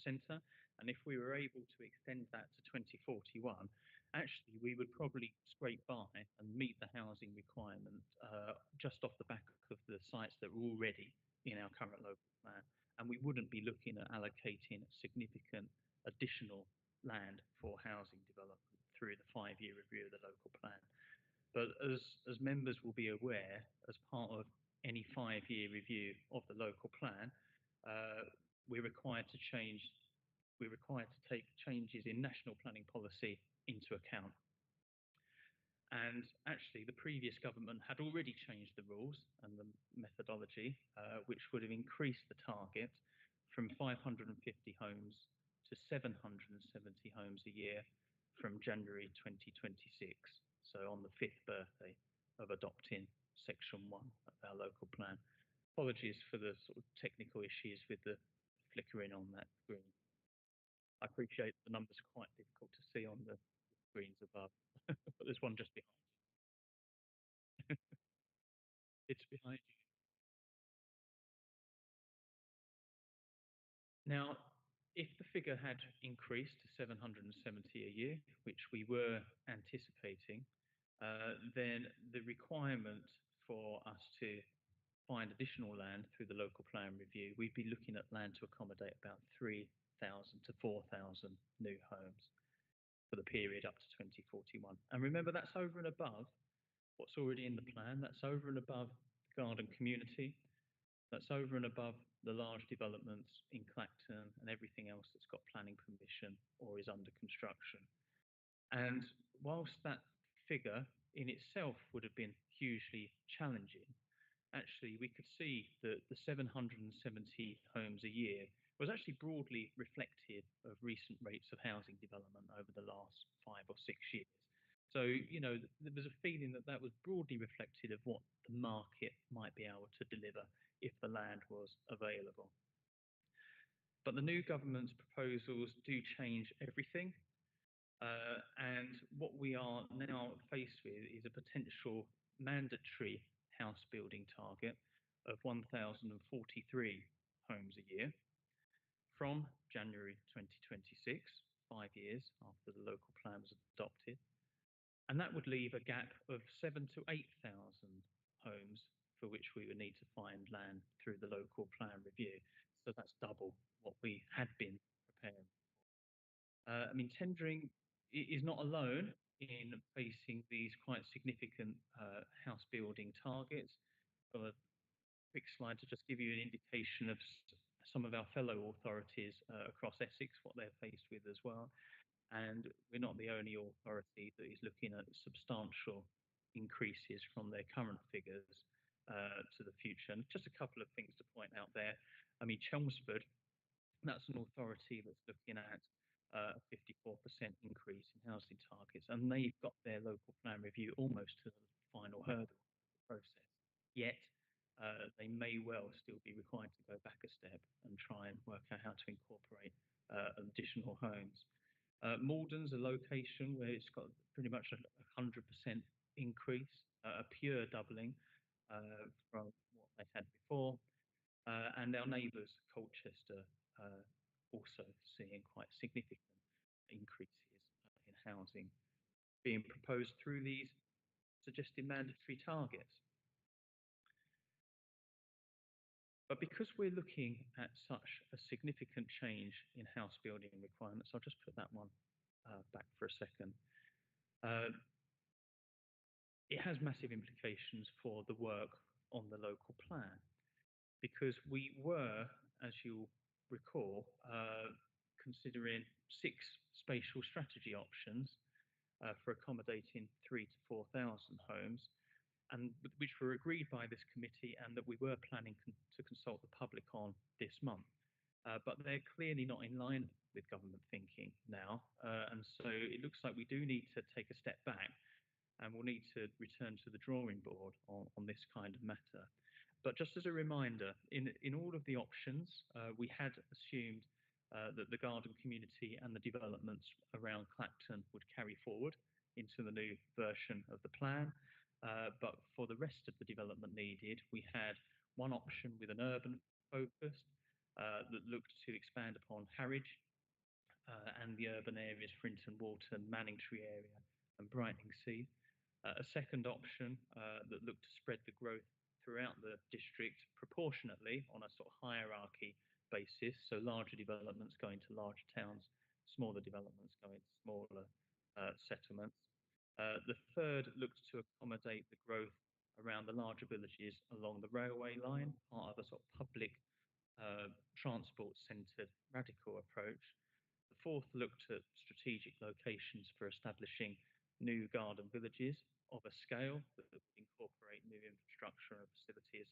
centre. And if we were able to extend that to 2041, actually we would probably scrape by and meet the housing requirement just off the back of the sites that were already in our current local plan. And we wouldn't be looking at allocating significant additional land for housing development through the 5-year review of the local plan. But as members will be aware, as part of any 5-year review of the local plan, we're required to take changes in national planning policy into account. And actually, the previous government had already changed the rules and the methodology, which would have increased the target from 550 homes to 770 homes a year from January 2026. So on the 5th birthday of adopting Section 1 of our local plan. Apologies for the sort of technical issues with the flickering on that screen. I appreciate the numbers are quite difficult to see on the screens above, but there's one just behind you. It's behind you. Now, if the figure had increased to 770 a year, which we were anticipating, then the requirement for us to find additional land through the local plan review, we'd be looking at land to accommodate about 3,000 to 4,000 new homes for the period up to 2041. And remember, that's over and above what's already in the plan. That's over and above the garden community. That's over and above the large developments in Clacton and everything else that's got planning permission or is under construction. And whilst that figure in itself would have been hugely challenging, actually we could see that the 770 homes a year was actually broadly reflective of recent rates of housing development over the last 5 or 6 years. So, you know, there was a feeling that that was broadly reflected of what the market might be able to deliver if the land was available. But the new government's proposals do change everything. And what we are now faced with is a potential mandatory house building target of 1,043 homes a year from January 2026, 5 years after the local plan was adopted. And that would leave a gap of 7,000 to 8,000 homes for which we would need to find land through the local plan review. So that's double what we had been preparing for. I mean, tendering is not alone in facing these quite significant house building targets. I've got a quick slide to just give you an indication of some of our fellow authorities across Essex, what they're faced with as well. And we're not the only authority that is looking at substantial increases from their current figures to the future. And just a couple of things to point out there. I mean, Chelmsford, that's an authority that's looking at a 54% increase in housing targets, and they've got their local plan review almost to the final hurdle of the process. Yet, they may well still be required to go back a step and try and work out how to incorporate additional homes. Malden's a location where it's got pretty much a 100% increase, a pure doubling from what they had before. And our neighbours, Colchester, also seeing quite significant increases in housing being proposed through these suggested mandatory targets. But because we're looking at such a significant change in house building requirements, I'll just put that one back for a second. It has massive implications for the work on the local plan, because we were, as you'll recall, considering 6 spatial strategy options for accommodating 3,000 to 4,000 homes, and which were agreed by this committee and that we were planning to consult the public on this month. But they're clearly not in line with government thinking now. And so it looks like we do need to take a step back, and we'll need to return to the drawing board on this kind of matter. But just as a reminder, in all of the options, we had assumed that the garden community and the developments around Clacton would carry forward into the new version of the plan. But for the rest of the development needed, we had one option with an urban focus, that looked to expand upon Harwich and the urban areas, Frinton Water, Manningtree area, and Brightlingsea. A second option that looked to spread the growth throughout the district proportionately on a sort of hierarchy basis, so larger developments going to larger towns, smaller developments going to smaller settlements. The third looked to accommodate the growth around the larger villages along the railway line, part of a sort of public transport-centred radical approach. The fourth looked at strategic locations for establishing new garden villages of a scale that would incorporate new infrastructure and facilities.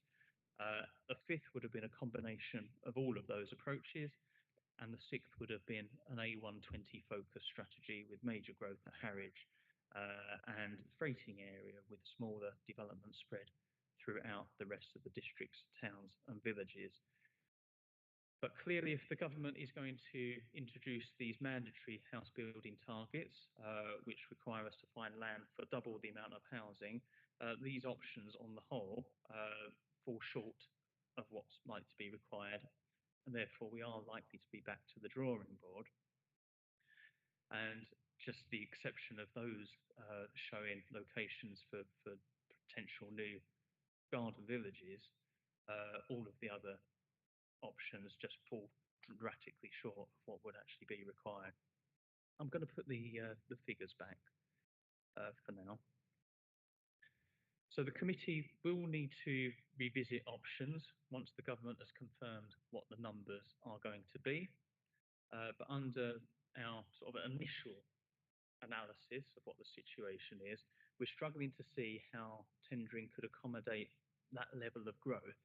The fifth would have been a combination of all of those approaches, and the sixth would have been an A120 focus strategy with major growth at Harwich and freighting area with smaller development spread throughout the rest of the district's towns and villages. But clearly, if the government is going to introduce these mandatory house building targets, which require us to find land for double the amount of housing, these options on the whole fall short of what's like to be required, and therefore we are likely to be back to the drawing board. And just the exception of those showing locations for potential new garden villages, all of the other options just fall dramatically short of what would actually be required. I'm going to put the figures back for now. So the committee will need to revisit options once the government has confirmed what the numbers are going to be. But under our sort of initial analysis of what the situation is, we're struggling to see how tendering could accommodate that level of growth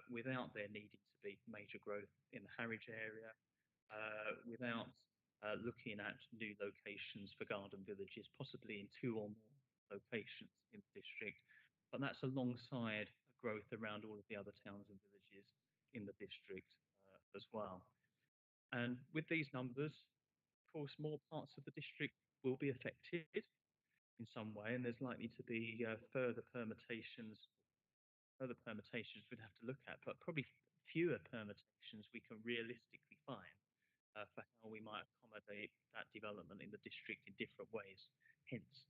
without there needing to be major growth in the Harwich area, without looking at new locations for garden villages, possibly in 2 or more locations in the district. But that's alongside growth around all of the other towns and villages in the district as well. And with these numbers, of course, more parts of the district will be affected in some way, and there's likely to be further permutations we'd have to look at, but probably fewer permutations we can realistically find for how we might accommodate that development in the district in different ways. Hence,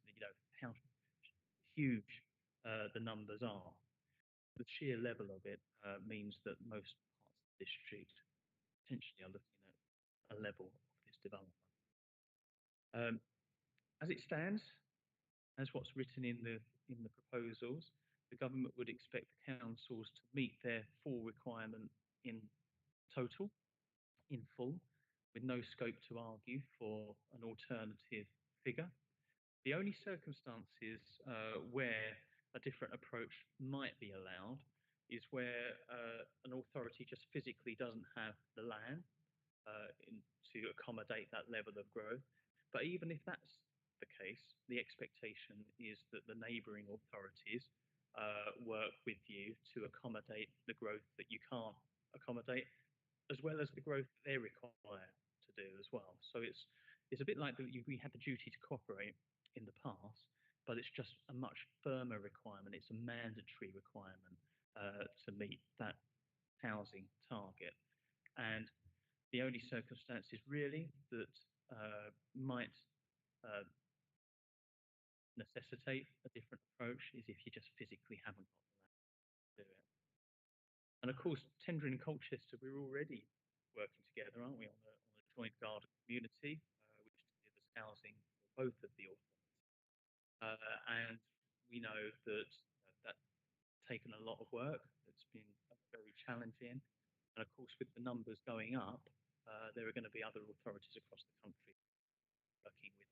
how huge the numbers are. The sheer level of it means that most parts of the district potentially are looking at a level of this development. As it stands, as what's written in the proposals, the government would expect the councils to meet their full requirement in total, in full, with no scope to argue for an alternative figure. The only circumstances where a different approach might be allowed is where an authority just physically doesn't have the land to accommodate that level of growth. But even if that's the case, the expectation is that the neighbouring authorities work with you to accommodate the growth that you can't accommodate, as well as the growth that they're required to do as well. So it's a bit like we had the duty to cooperate in the past, but it's just a much firmer requirement. It's a mandatory requirement to meet that housing target. And the only circumstances really that might necessitate a different approach is if you just physically haven't got the land to do it. And of course, tendering in Colchester, we're already working together, aren't we, on a joint garden community, which delivers housing for both of the authorities. And we know that that's taken a lot of work. It's been very challenging. And of course, with the numbers going up, there are going to be other authorities across the country working with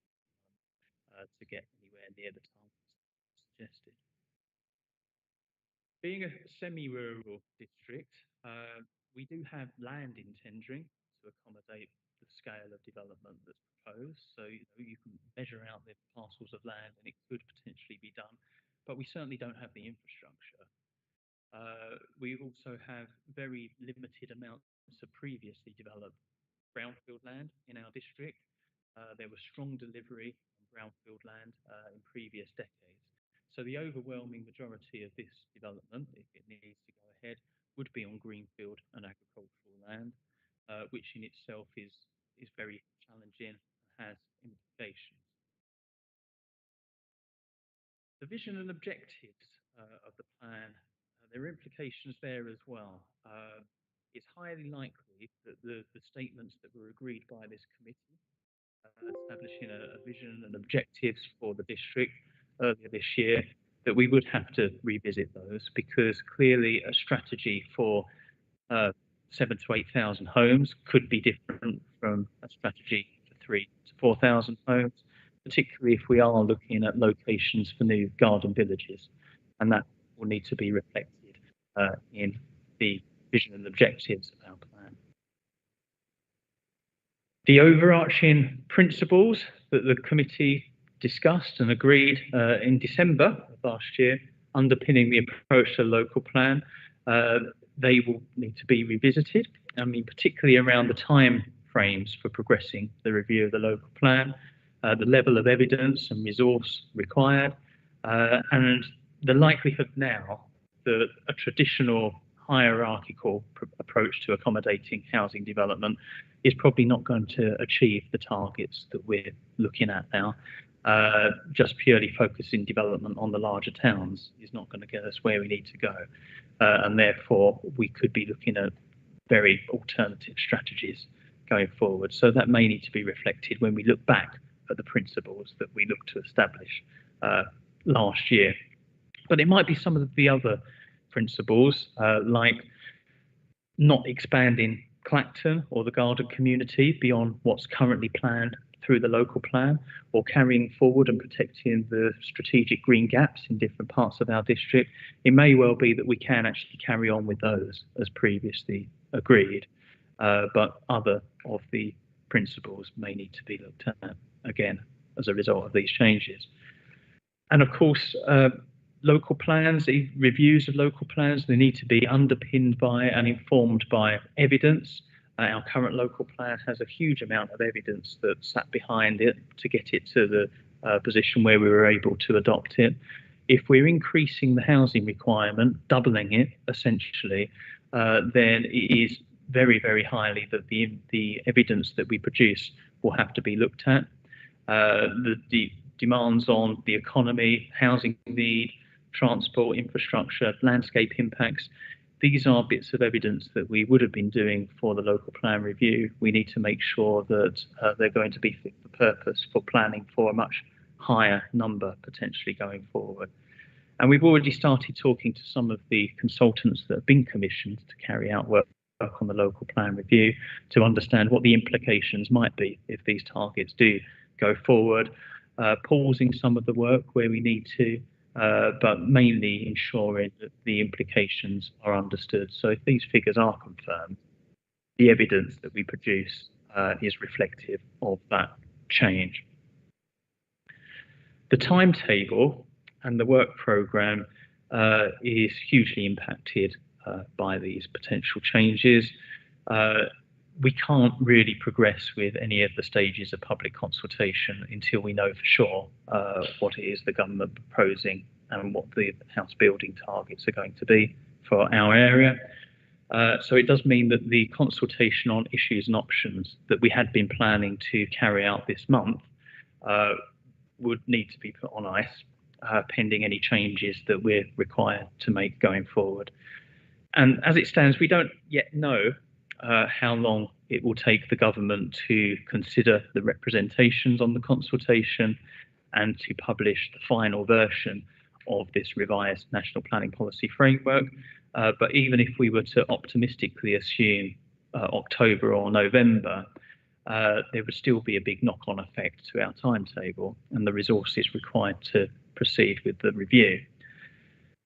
to get anywhere near the targets suggested. Being a semi-rural district, we do have land in tendering to accommodate the scale of development that's proposed. So you can measure out the parcels of land and it could potentially be done, but we certainly don't have the infrastructure. We also have very limited amounts of previously developed brownfield land in our district. There was strong delivery on brownfield land in previous decades. So the overwhelming majority of this development, if it needs to go ahead, would be on greenfield and agricultural land, which in itself is very challenging and has implications. The vision and objectives of the plan, there are implications there as well. It's highly likely that the statements that were agreed by this committee, establishing a vision and objectives for the district earlier this year, that we would have to revisit those, because clearly a strategy for 7 to 8 thousand homes could be different from a strategy for 3 to 4 thousand homes, particularly if we are looking at locations for new garden villages, and that will need to be reflected in the vision and objectives of our plan. The overarching principles that the committee discussed and agreed in December of last year, underpinning the approach to the local plan, they will need to be revisited. I mean, particularly around the time frames for progressing the review of the local plan, the level of evidence and resource required, and the likelihood now that a traditional hierarchical approach to accommodating housing development is probably not going to achieve the targets that we're looking at now. Just purely focusing development on the larger towns is not going to get us where we need to go. And therefore, we could be looking at very alternative strategies going forward. So that may need to be reflected when we look back at the principles that we looked to establish last year. But it might be some of the other principles, like not expanding Clacton or the garden community beyond what's currently planned through the local plan, or carrying forward and protecting the strategic green gaps in different parts of our district. It may well be that we can actually carry on with those as previously agreed, but other of the principles may need to be looked at again as a result of these changes. And of course, local plans, reviews of local plans, they need to be underpinned by and informed by evidence. Our current local plan has a huge amount of evidence that sat behind it to get it to the position where we were able to adopt it. If we're increasing the housing requirement, doubling it essentially, then it is very, very highly that the evidence that we produce will have to be looked at. The demands on the economy, housing need, transport, infrastructure, landscape impacts, these are bits of evidence that we would have been doing for the local plan review. We need to make sure that they're going to be fit for purpose for planning for a much higher number potentially going forward. And we've already started talking to some of the consultants that have been commissioned to carry out work on the local plan review to understand what the implications might be if these targets do go forward, pausing some of the work where we need to, but mainly ensuring that the implications are understood. So if these figures are confirmed, the evidence that we produce is reflective of that change. The timetable and the work programme is hugely impacted by these potential changes. We can't really progress with any of the stages of public consultation until we know for sure what it is the government proposing and what the house building targets are going to be for our area. So it does mean that the consultation on issues and options that we had been planning to carry out this month would need to be put on ice pending any changes that we're required to make going forward. And as it stands, we don't yet know how long it will take the government to consider the representations on the consultation and to publish the final version of this revised National Planning Policy Framework. But even if we were to optimistically assume October or November, there would still be a big knock-on effect to our timetable and the resources required to proceed with the review.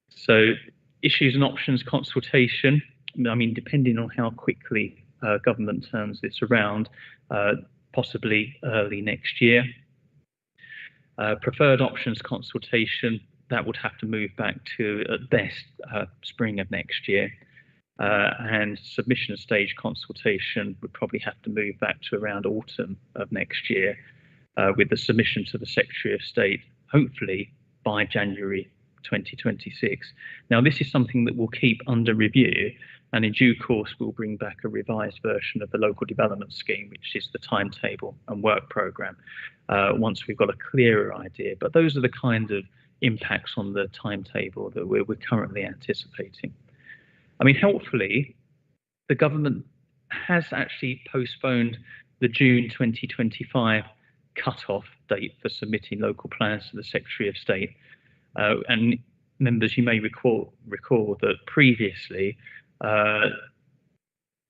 So issues and options consultation, I mean, depending on how quickly government turns this around, possibly early next year. Preferred options consultation, that would have to move back to at best spring of next year. And submission stage consultation would probably have to move back to around autumn of next year, with the submission to the Secretary of State, hopefully by January 2026. Now, this is something that we'll keep under review And in due course, we'll bring back a revised version of the local development scheme, which is the timetable and work programme, once we've got a clearer idea. But those are the kind of impacts on the timetable that we're currently anticipating. I mean, helpfully, the government has actually postponed the June 2025 cut-off date for submitting local plans to the Secretary of State. And members, you may recall that previously,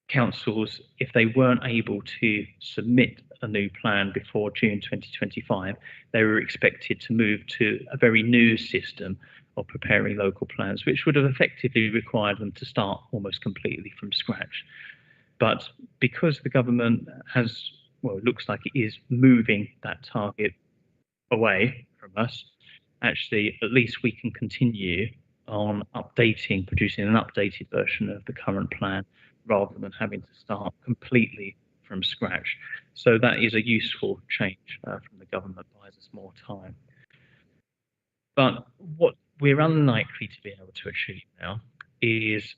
councils, if they weren't able to submit a new plan before June 2025, they were expected to move to a very new system of preparing local plans, which would have effectively required them to start almost completely from scratch. But because the government has, well, it looks like it is moving that target away from us, actually, at least we can continue on producing an updated version of the current plan rather than having to start completely from scratch. So that is a useful change from the government, buys us more time. But what we're unlikely to be able to achieve now is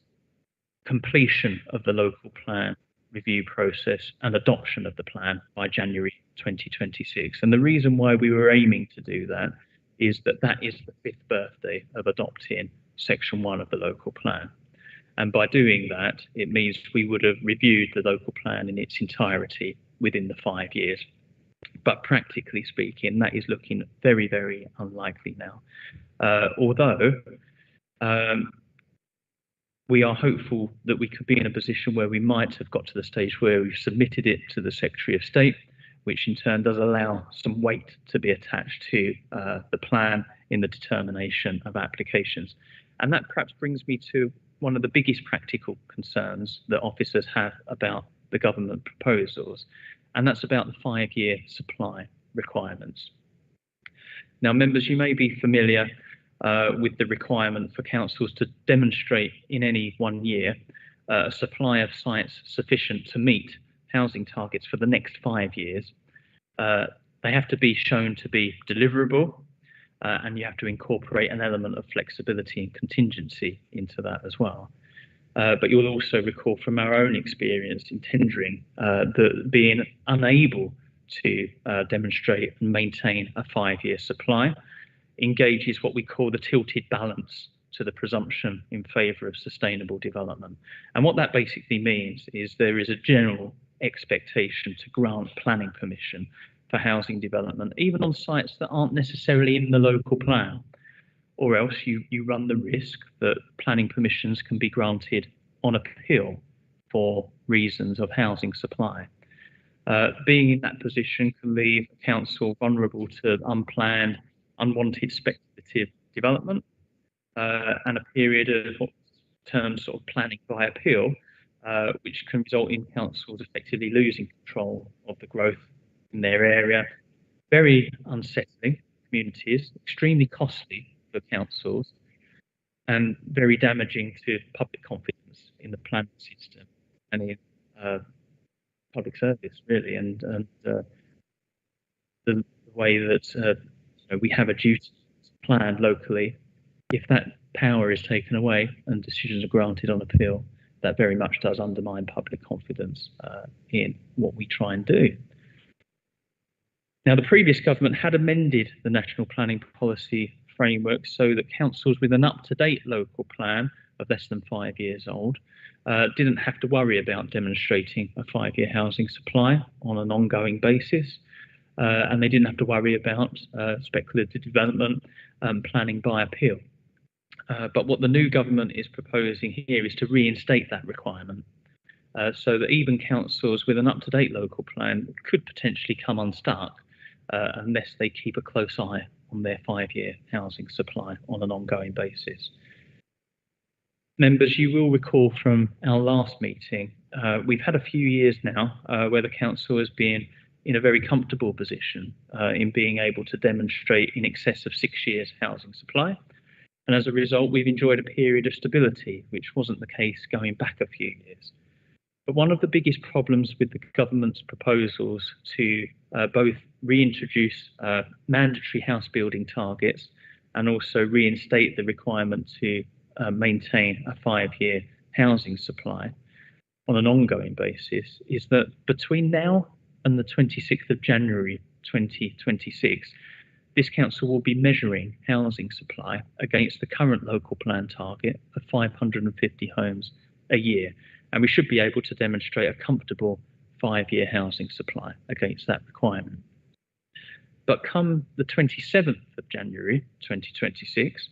completion of the local plan review process and adoption of the plan by January 2026. And the reason why we were aiming to do that is that that is the 5th birthday of adopting Section 1 of the local plan. And by doing that, it means we would have reviewed the local plan in its entirety within the 5 years. But practically speaking, that is looking very, very unlikely now. Although we are hopeful that we could be in a position where we might have got to the stage where we've submitted it to the Secretary of State, which in turn does allow some weight to be attached to the plan in the determination of applications. And that perhaps brings me to one of the biggest practical concerns that officers have about the government proposals, and that's about the 5-year supply requirements. Now, members, you may be familiar with the requirement for councils to demonstrate in any 1 year a supply of sites sufficient to meet housing targets for the next 5 years. They have to be shown to be deliverable, and you have to incorporate an element of flexibility and contingency into that as well. But you'll also recall from our own experience in tendering that being unable to demonstrate and maintain a 5-year supply engages what we call the tilted balance to the presumption in favour of sustainable development. And what that basically means is there is a general expectation to grant planning permission for housing development, even on sites that aren't necessarily in the local plan, or else you run the risk that planning permissions can be granted on appeal for reasons of housing supply. Being in that position can leave a council vulnerable to unplanned, unwanted speculative development, and a period of term sort of planning by appeal, which can result in councils effectively losing control of the growth in their area. Very unsettling for communities, extremely costly for councils, and very damaging to public confidence in the planning system and in public service, really, and the way that we have a duty to plan locally. If that power is taken away and decisions are granted on appeal, that very much does undermine public confidence in what we try and do. Now, the previous government had amended the National Planning Policy Framework so that councils with an up-to-date local plan of less than 5 years old didn't have to worry about demonstrating a 5-year housing supply on an ongoing basis, and they didn't have to worry about speculative development planning by appeal. But what the new government is proposing here is to reinstate that requirement, so that even councils with an up-to-date local plan could potentially come unstuck unless they keep a close eye on their 5-year housing supply on an ongoing basis. Members, you will recall from our last meeting, we've had a few years now where the council has been in a very comfortable position in being able to demonstrate in excess of 6 years housing supply. And as a result, we've enjoyed a period of stability, which wasn't the case going back a few years. But one of the biggest problems with the government's proposals to both reintroduce mandatory house building targets and also reinstate the requirement to maintain a 5-year housing supply on an ongoing basis is that between now and the 26th of January 2026, this council will be measuring housing supply against the current local plan target of 550 homes a year. And we should be able to demonstrate a comfortable 5-year housing supply against that requirement. But come the 27th of January 2026,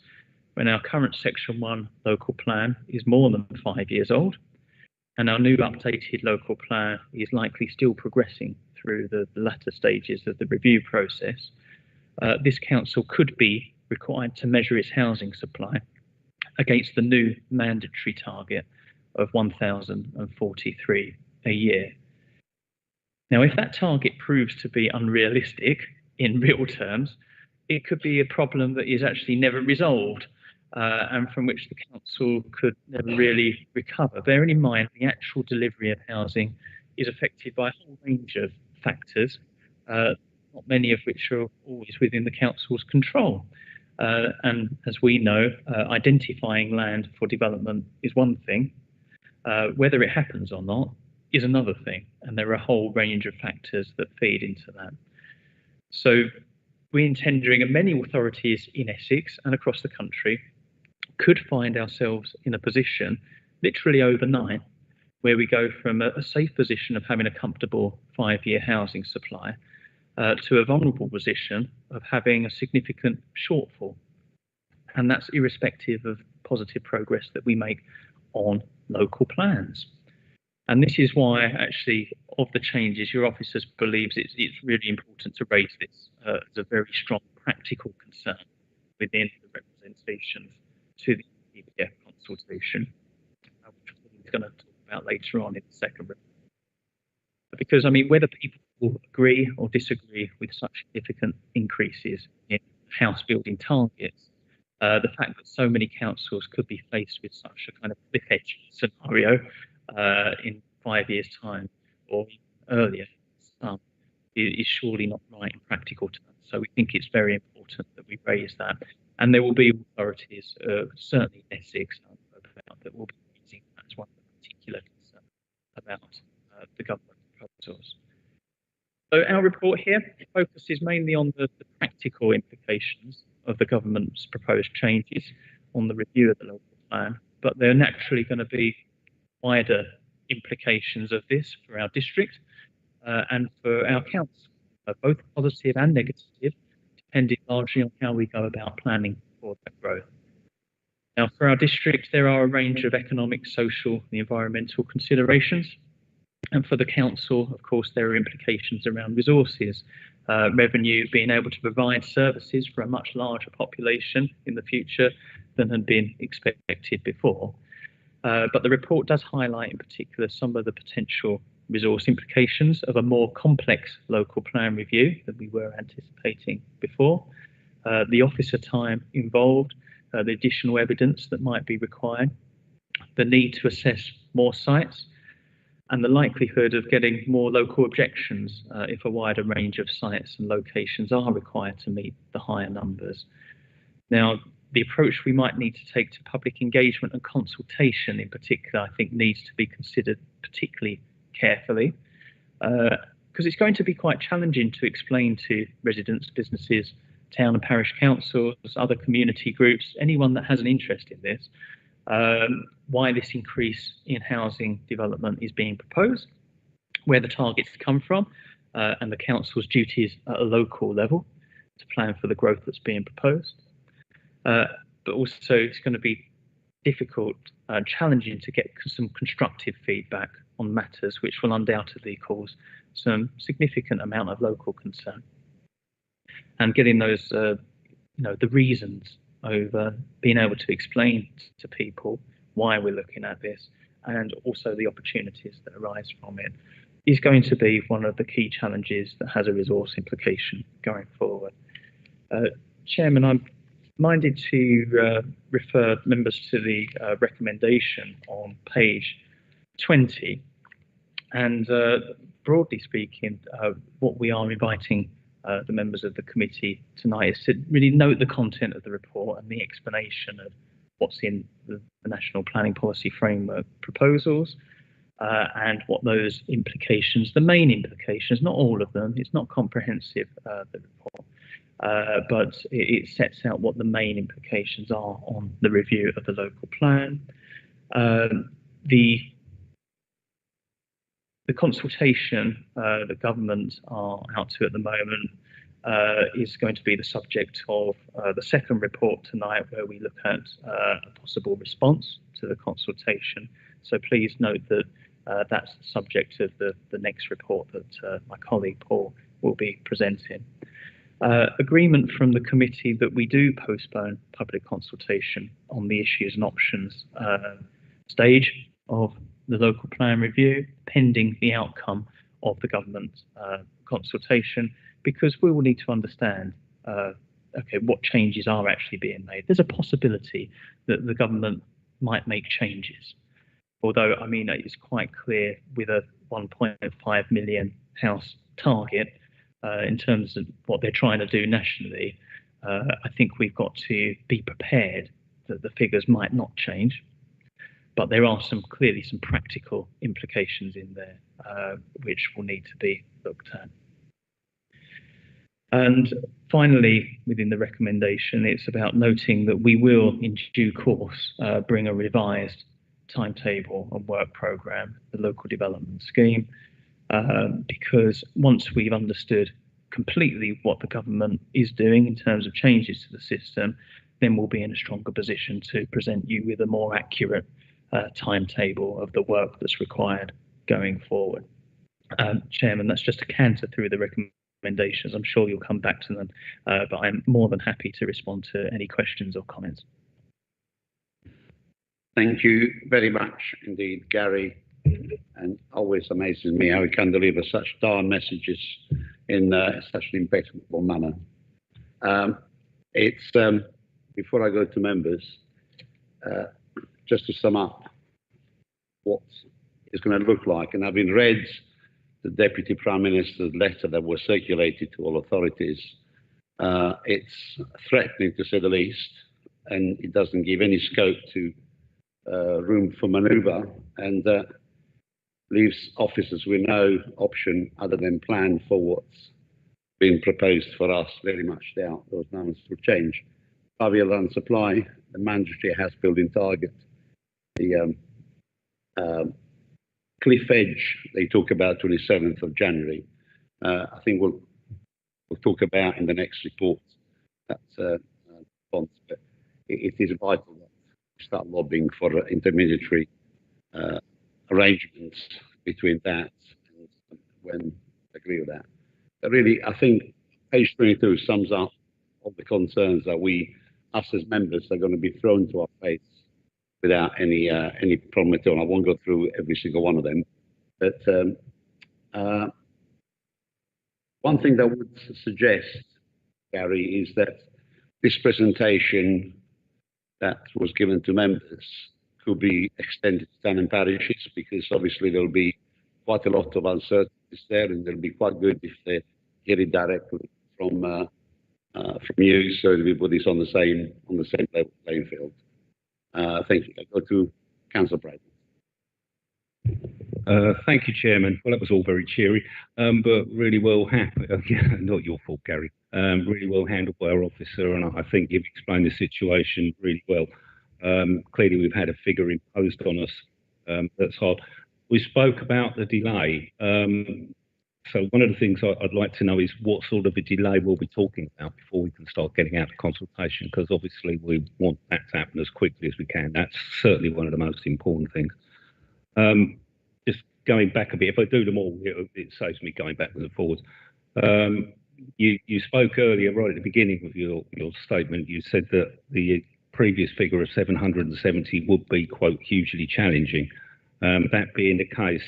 when our current Section 1 local plan is more than 5 years old, and our new updated local plan is likely still progressing through the latter stages of the review process, this council could be required to measure its housing supply against the new mandatory target of 1,043 a year. Now, if that target proves to be unrealistic in real terms, it could be a problem that is actually never resolved, and from which the council could never really recover. Bearing in mind the actual delivery of housing is affected by a whole range of factors, not many of which are always within the council's control. And as we know, identifying land for development is one thing. Whether it happens or not is another thing, and there are a whole range of factors that feed into that. So we're tendering, and many authorities in Essex and across the country could find ourselves in a position literally overnight where we go from a safe position of having a comfortable 5-year housing supply to a vulnerable position of having a significant shortfall. And that's irrespective of positive progress that we make on local plans. And this is why, actually, of the changes, your officers believes it's really important to raise this as a very strong practical concern within the representations to the EPF consultation, which we're going to talk about later on in the second report. Because, I mean, whether people will agree or disagree with such significant increases in house building targets, the fact that so many councils could be faced with such a kind of cliff edge scenario in 5 years' time or earlier is surely not right in practical terms. So we think it's very important that we raise that. And there will be authorities, certainly Essex, that will be raising that as one of the particular concerns about the government proposals. So our report here focuses mainly on the practical implications of the government's proposed changes on the review of the local plan, but there are naturally going to be wider implications of this for our district and for our council, both positive and negative, depending largely on how we go about planning for that growth. Now, for our district, there are a range of economic, social, and environmental considerations. And for the council, of course, there are implications around resources, revenue, being able to provide services for a much larger population in the future than had been expected before. But the report does highlight in particular some of the potential resource implications of a more complex local plan review than we were anticipating before, the officer time involved, the additional evidence that might be required, the need to assess more sites, and the likelihood of getting more local objections if a wider range of sites and locations are required to meet the higher numbers. Now, the approach we might need to take to public engagement and consultation in particular, I think, needs to be considered particularly carefully, because it's going to be quite challenging to explain to residents, businesses, town and parish councils, other community groups, anyone that has an interest in this, why this increase in housing development is being proposed, where the targets come from, and the council's duties at a local level to plan for the growth that's being proposed. But also it's going to be difficult and challenging to get some constructive feedback on matters which will undoubtedly cause some significant amount of local concern. And getting those, the reasons over being able to explain to people why we're looking at this, and also the opportunities that arise from it, is going to be one of the key challenges that has a resource implication going forward. Chairman, I'm minded to refer members to the recommendation on page 20. And broadly speaking, what we are inviting the members of the committee tonight is to really note the content of the report and the explanation of what's in the National Planning Policy Framework proposals, and what those implications, the main implications, not all of them, it's not comprehensive, the report, but it sets out what the main implications are on the review of the local plan. The consultation the government are out to at the moment is going to be the subject of the second report tonight, where we look at a possible response to the consultation. So please note that that's the subject of the next report that my colleague Paul will be presenting. Agreement from the committee that we do postpone public consultation on the issues and options stage of the local plan review, pending the outcome of the government consultation, because we will need to understand okay, what changes are actually being made. There's a possibility that the government might make changes, although I mean it's quite clear with a 1.5 million house target in terms of what they're trying to do nationally. I think we've got to be prepared that the figures might not change, but there are clearly some practical implications in there which will need to be looked at. And finally, within the recommendation, it's about noting that we will, in due course, bring a revised timetable and work programme, the local development scheme, because once we've understood completely what the government is doing in terms of changes to the system, then we'll be in a stronger position to present you with a more accurate timetable of the work that's required going forward. Chairman, that's just a canter through the recommendations. I'm sure you'll come back to them, but I'm more than happy to respond to any questions or comments. Thank you very much indeed, Gary. And always amazes me how he can deliver such darn messages in such an impeccable manner. Before I go to members, just to sum up what it's going to look like, and having read the Deputy Prime Minister's letter that was circulated to all authorities, it's threatening to say the least, and it doesn't give any scope to room for manoeuvre, and leaves officers with no option other than plan for what's being proposed for us. Very much doubt those numbers will change. 5-year land supply, the mandatory house building target, the cliff edge they talk about 27th of January. I think we'll talk about in the next report that's response, but it is vital that we start lobbying for intermediary arrangements between that and when agree with that. But really, I think page 22 sums up all the concerns that us as members, are going to be thrown to our face without any problem at all. I won't go through every single one of them, but one thing that I would suggest, Gary, is that this presentation that was given to members could be extended to town and parishes, because obviously there will be quite a lot of uncertainties there, and it'll be quite good if they hear it directly from you, so everybody's on the same level playing field. Thank you. I go to Councillor Brady. Thank you, Chairman. Well, that was all very cheery, but really well handled. Not your fault, Gary. Really well handled by our officer, and I think you've explained the situation really well. Clearly, we've had a figure imposed on us that's hard. We spoke about the delay. So one of the things I'd like to know is what sort of a delay we'll be talking about before we can start getting out of consultation, because obviously we want that to happen as quickly as we can. That's certainly one of the most important things. Just going back a bit, if I do them all, it saves me going backwards and forwards. You spoke earlier, right at the beginning of your statement, you said that the previous figure of 770 would be, quote, hugely challenging. That being the case,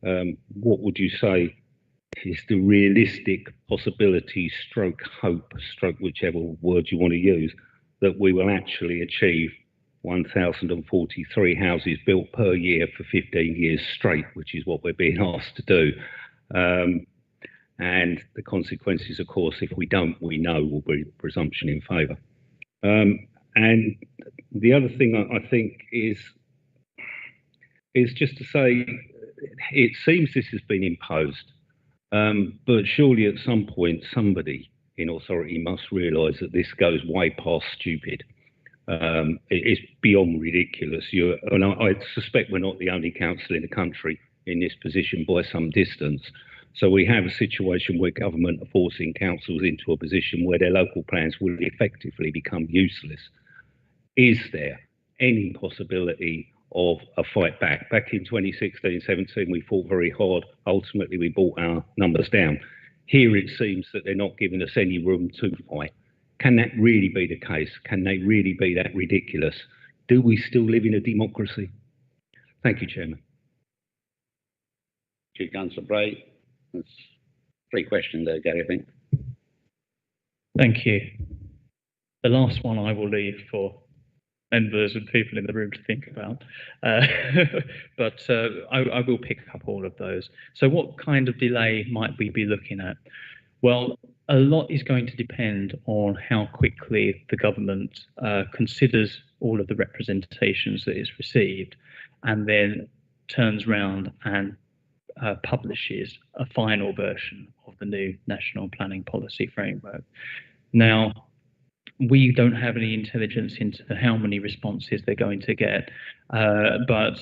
what would you say is the realistic possibility, stroke hope, stroke whichever word you want to use, that we will actually achieve 1,043 houses built per year for 15 years straight, which is what we're being asked to do? And the consequences, of course, if we don't, we know will be presumption in favour. And The other thing I think is just to say, it seems this has been imposed, but surely at some point somebody in authority must realise that this goes way past stupid. It's beyond ridiculous. And I suspect we're not the only council in the country in this position by some distance. So we have a situation where government are forcing councils into a position where their local plans will effectively become useless. Is there any possibility of a fight back? Back in 2016-17, we fought very hard. Ultimately, we brought our numbers down. Here, it seems that they're not giving us any room to fight. Can that really be the case? Can they really be that ridiculous? Do we still live in a democracy? Thank you, Chairman. Thank you, Councillor Bray. That's 3 questions there, Gary, I think. Thank you. The last one I will leave for members and people in the room to think about, but I will pick up all of those. So what kind of delay might we be looking at? Well, a lot is going to depend on how quickly the government considers all of the representations that it's received and then turns round and publishes a final version of the new National Planning Policy Framework. Now, we don't have any intelligence into how many responses they're going to get, but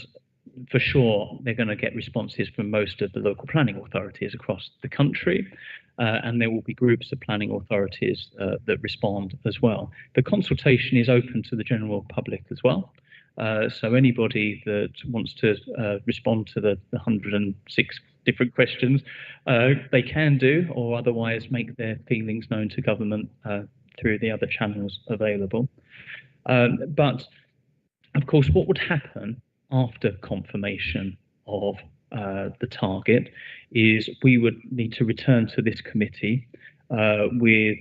for sure they're going to get responses from most of the local planning authorities across the country, and there will be groups of planning authorities that respond as well. The consultation is open to the general public as well, so anybody that wants to respond to the 106 different questions, they can do, or otherwise make their feelings known to government through the other channels available. But of course, what would happen after confirmation of the target is we would need to return to this committee with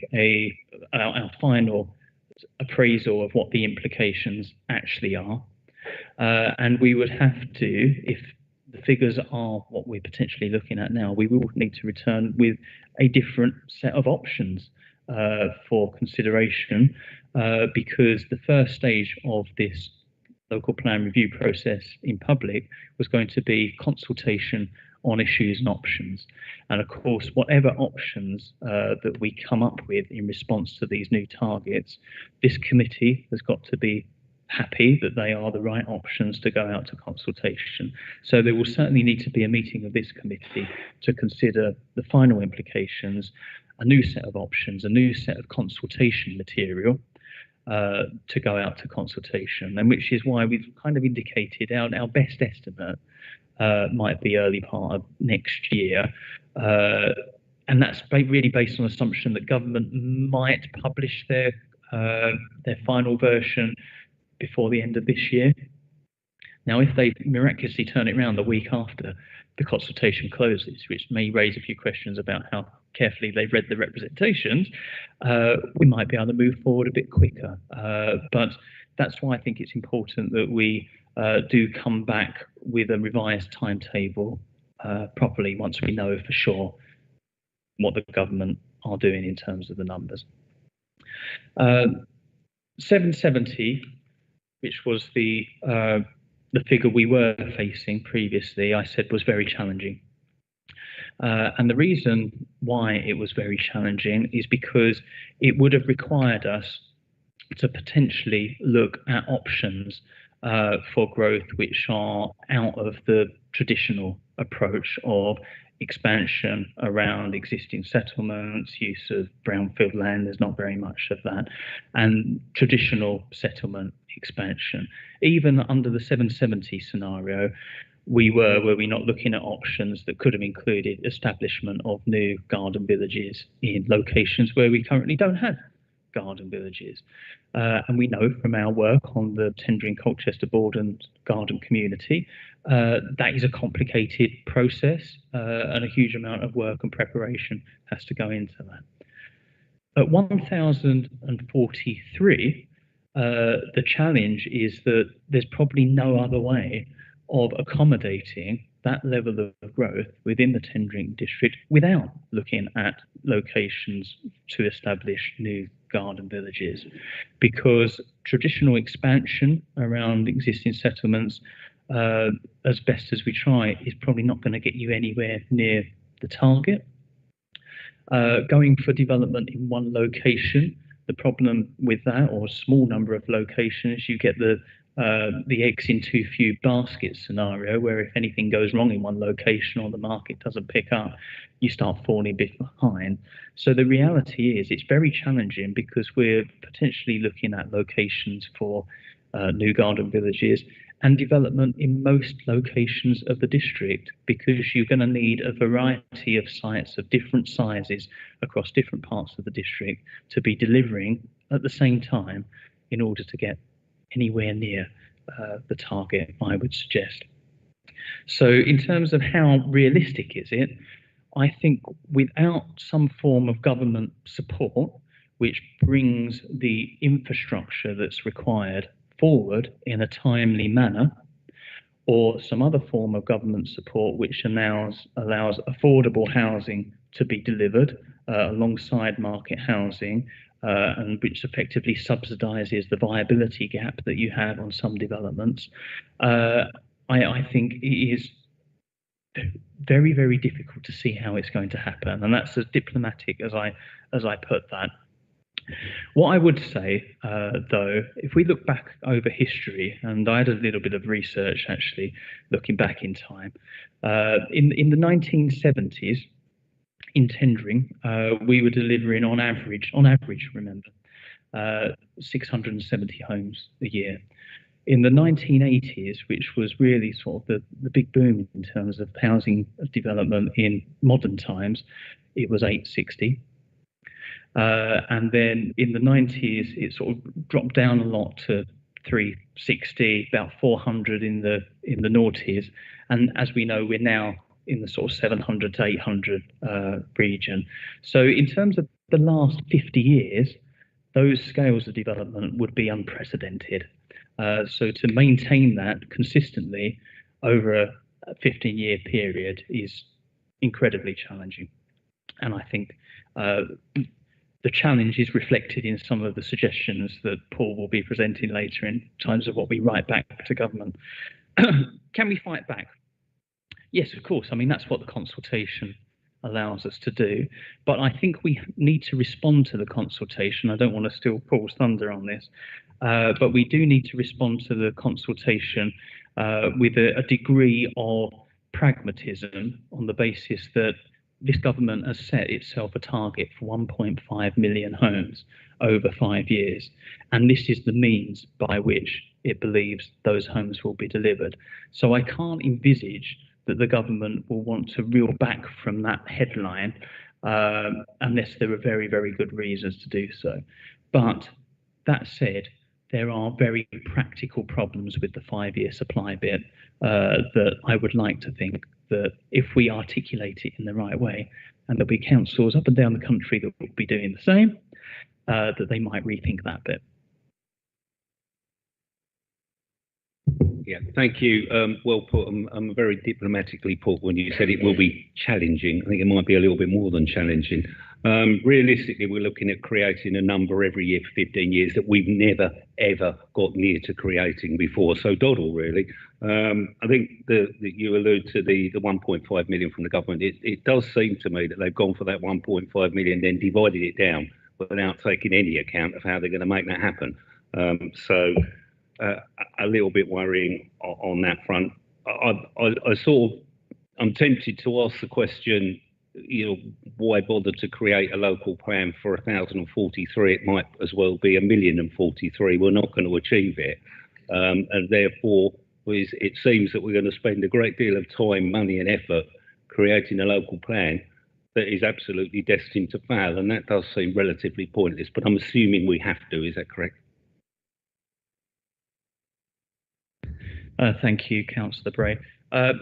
our final appraisal of what the implications actually are. And we would have to, if the figures are what we're potentially looking at now, we will need to return with a different set of options for consideration, because the first stage of this local plan review process in public was going to be consultation on issues and options. And of course, whatever options that we come up with in response to these new targets, this committee has got to be happy that they are the right options to go out to consultation. So there will certainly need to be a meeting of this committee to consider the final implications, a new set of options, a new set of consultation material to go out to consultation, and which is why we've kind of indicated our best estimate might be early part of next year. And that's really based on assumption that government might publish their final version before the end of this year. Now, if they miraculously turn it around the week after the consultation closes, which may raise a few questions about how carefully they've read the representations, we might be able to move forward a bit quicker. But that's why I think it's important that we do come back with a revised timetable properly once we know for sure what the government are doing in terms of the numbers. 770, which was the figure we were facing previously, I said was very challenging. And the reason why it was very challenging is because it would have required us to potentially look at options for growth which are out of the traditional approach of expansion around existing settlements, use of brownfield land, there's not very much of that, and traditional settlement expansion. Even under the 770 scenario, were we not looking at options that could have included establishment of new garden villages in locations where we currently don't have garden villages. And we know from our work on the Tendring Colchester Borden garden community, that is a complicated process and a huge amount of work and preparation has to go into that. At 1043, the challenge is that there's probably no other way of accommodating that level of growth within the Tendring district without looking at locations to establish new garden villages, because traditional expansion around existing settlements, as best as we try, is probably not going to get you anywhere near the target. Going for development in one location, the problem with that, or a small number of locations, you get the eggs in too few baskets scenario, where if anything goes wrong in one location or the market doesn't pick up, you start falling a bit behind. So the reality is it's very challenging, because we're potentially looking at locations for new garden villages and development in most locations of the district, because you're going to need a variety of sites of different sizes across different parts of the district to be delivering at the same time in order to get anywhere near the target, I would suggest. So in terms of how realistic is it, I think without some form of government support which brings the infrastructure that's required forward in a timely manner, or some other form of government support which allows affordable housing to be delivered alongside market housing, and which effectively subsidises the viability gap that you have on some developments, I think it is very, very difficult to see how it's going to happen, and that's as diplomatic as I put that. What I would say, though, if we look back over history, and I had a little bit of research actually looking back in time, in the 1970s, in tendering, we were delivering on average, remember, 670 homes a year. In the 1980s, which was really sort of the big boom in terms of housing development in modern times, it was 860. And then in the 90s, it sort of dropped down a lot to 360, about 400 in the noughties. And as we know, we're now in the sort of 700 to 800 region. So in terms of the last 50 years, those scales of development would be unprecedented. So to maintain that consistently over a 15-year period is incredibly challenging. And I think the challenge is reflected in some of the suggestions that Paul will be presenting later in terms of what we write back to government. Can we fight back? Yes, of course. I mean, that's what the consultation allows us to do. But I think we need to respond to the consultation. I don't want to steal Paul's thunder on this, but we do need to respond to the consultation with a degree of pragmatism, on the basis that this government has set itself a target for 1.5 million homes over 5 years, and this is the means by which it believes those homes will be delivered. So I can't envisage that the government will want to reel back from that headline unless there are very, very good reasons to do so. But that said, there are very practical problems with the 5-year supply bit that I would like to think that if we articulate it in the right way, and there'll be councils up and down the country that will be doing the same, that they might rethink that bit. Yeah, thank you. Well put. Very diplomatically put when you said it will be challenging. I think it might be a little bit more than challenging. Realistically, we're looking at creating a number every year for 15 years that we've never, ever got near to creating before. So doddle, really. I think that you allude to the 1.5 million from the government. It does seem to me that they've gone for that 1.5 million, then divided it down without taking any account of how they're going to make that happen. So a little bit worrying on that front. I'm tempted to ask the question, why bother to create a local plan for 1,043? It might as well be 1,043. We're not going to achieve it. And therefore, it seems that we're going to spend a great deal of time, money and effort creating a local plan that is absolutely destined to fail. And that does seem relatively pointless, but I'm assuming we have to. Is that correct? Thank you, Councillor Bray.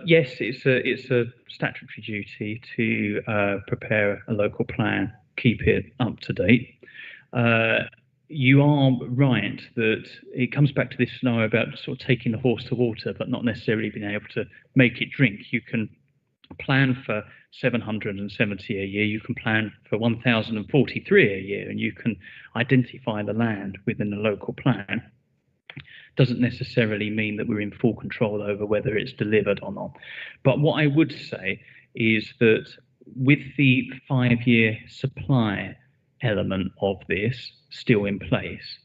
Yes, it's a statutory duty to prepare a local plan, keep it up to date. You are right that it comes back to this scenario about sort of taking the horse to water, but not necessarily being able to make it drink. You can plan for 770 a year, you can plan for 1,043 a year, and you can identify the land within the local plan. Doesn't necessarily mean that we're in full control over whether it's delivered or not. But what I would say is that with the 5-year supply element of this still in place,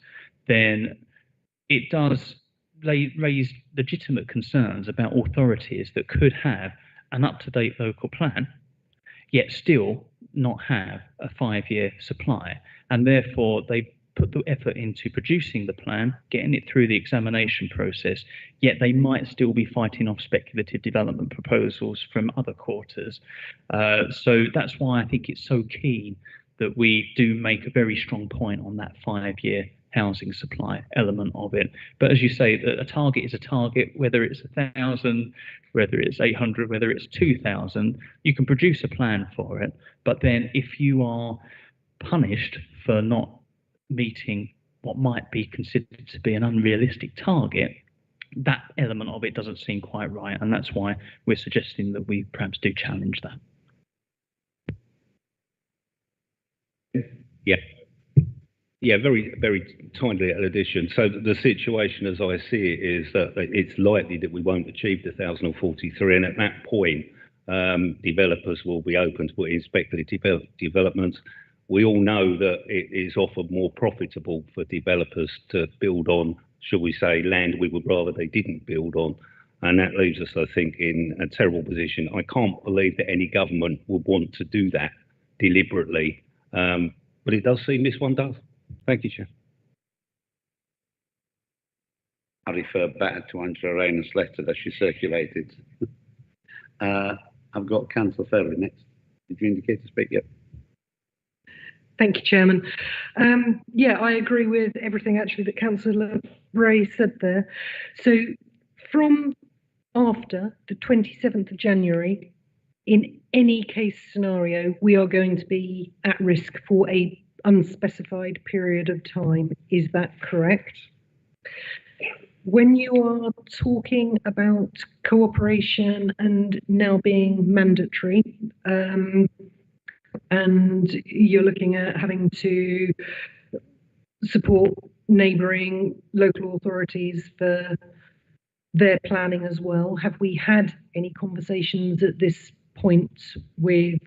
then it does raise legitimate concerns about authorities that could have an up-to-date local plan, yet still not have a 5-year supply. And therefore, they put the effort into producing the plan, getting it through the examination process, yet they might still be fighting off speculative development proposals from other quarters. So that's why I think it's so key that we do make a very strong point on that 5-year housing supply element of it. But as you say, a target is a target, whether it's 1,000, whether it's 800, whether it's 2,000, you can produce a plan for it. But then if you are punished for not meeting what might be considered to be an unrealistic target, that element of it doesn't seem quite right. And that's why we're suggesting that we perhaps do challenge that. Yeah, very, very timely addition. So the situation, as I see it, is that it's likely that we won't achieve the 1,043, and at that point, developers will be open to put in speculative developments. We all know that it is often more profitable for developers to build on, should we say, land we would rather they didn't build on. And that leaves us, I think, in a terrible position. I can't believe that any government would want to do that deliberately, but it does seem this one does. Thank you, Chair. I refer back to Angela Rayner's letter that she circulated. I've got Councillor Fairley next. Did you indicate to speak? Yep. Thank you, Chairman. Yeah, I agree with everything actually that Councillor Bray said there. So from after the 27th of January, in any case scenario, we are going to be at risk for a unspecified period of time. Is that correct? When you are talking about cooperation and now being mandatory, and you're looking at having to support neighbouring local authorities for their planning as well, have we had any conversations at this point with